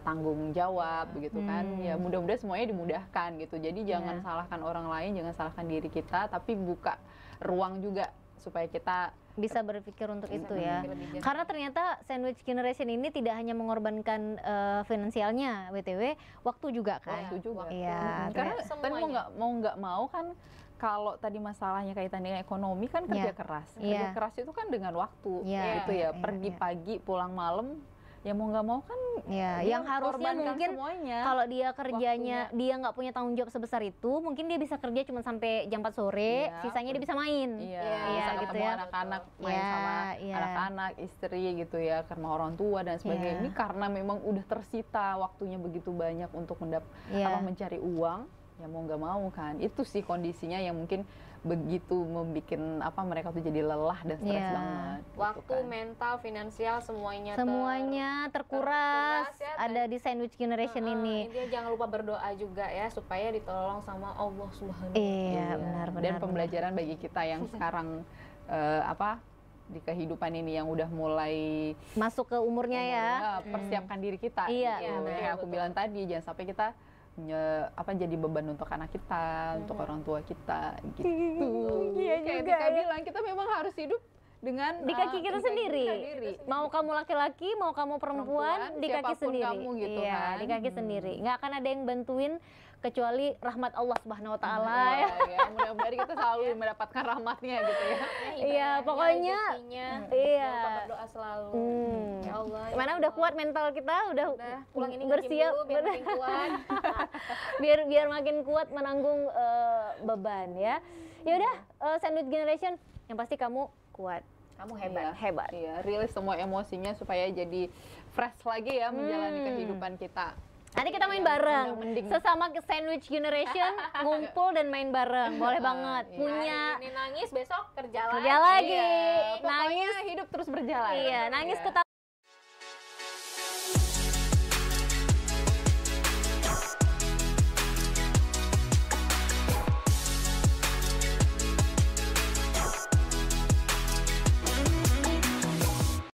tanggung jawab begitu kan. Ya mudah-mudahan semuanya dimudahkan gitu. Jadi jangan salahkan orang lain, jangan salahkan diri kita, tapi buka ruang juga supaya kita bisa berpikir untuk itu ya. Karena ternyata sandwich generation ini tidak hanya mengorbankan finansialnya, BTW, waktu juga kan. Waktu juga. Iya. Karena tadi mau nggak mau kan, kalau tadi masalahnya kaitan dengan ekonomi kan kerja keras. Kerja keras itu kan dengan waktu gitu ya. Pergi pagi, pulang malam. Ya mau nggak mau kan yang harusnya mungkin kalau dia kerjanya dia nggak punya tanggung jawab sebesar itu, mungkin dia bisa kerja cuma sampai jam 4 sore, sisanya dia bisa main. Bisa gitu ketemu ya. Anak-anak, main sama anak-anak, istri gitu ya, karena orang tua dan sebagainya. Ini karena memang udah tersita waktunya begitu banyak untuk mencari uang, ya mau nggak mau kan. Itu sih kondisinya yang mungkin begitu membuat mereka tuh jadi lelah dan stres banget. Waktu, gitu kan. mental, finansial semuanya terkuras ya, ada di sandwich generation ini. Intinya jangan lupa berdoa juga ya supaya ditolong sama Allah Subhanahu wa Ta'ala. Dan pembelajaran bagi kita yang sekarang di kehidupan ini yang udah mulai masuk ke umurnya ya. Persiapkan diri kita. Iya, Kayak aku bilang tadi, jangan sampai kita jadi beban untuk anak kita, untuk orang tua kita gitu. Iya Kayak juga Tika bilang, kita memang harus hidup dengan di kaki kita sendiri. Mau kamu laki-laki, mau kamu perempuan, di kaki siapapun sendiri. kamu gitu Iya, kan. di kaki sendiri. Nggak akan ada yang bantuin kecuali rahmat Allah Subhanahu wa taala ya. Ya, mudah-mudahan kita selalu mendapatkan rahmatnya gitu ya. Iya, pokoknya iya. Berdoa selalu. Ya Allah. Mana udah kuat mental kita, udah pulang ini bersiap dulu, biar makin kuat. biar makin kuat menanggung beban ya. Ya udah, Sandwich Generation yang pasti kamu kuat. Kamu hebat. Hebat. Iya, rilis semua emosinya supaya jadi fresh lagi ya menjalani kehidupan kita. Nanti kita main bareng, mending. sesama Sandwich Generation ngumpul dan main bareng, boleh banget. Iya. Punya Hari ini nangis, besok kerja lagi. kerja lagi, Iya, pokoknya nangis, hidup terus berjalan. iya, nangis Iya. ketawa.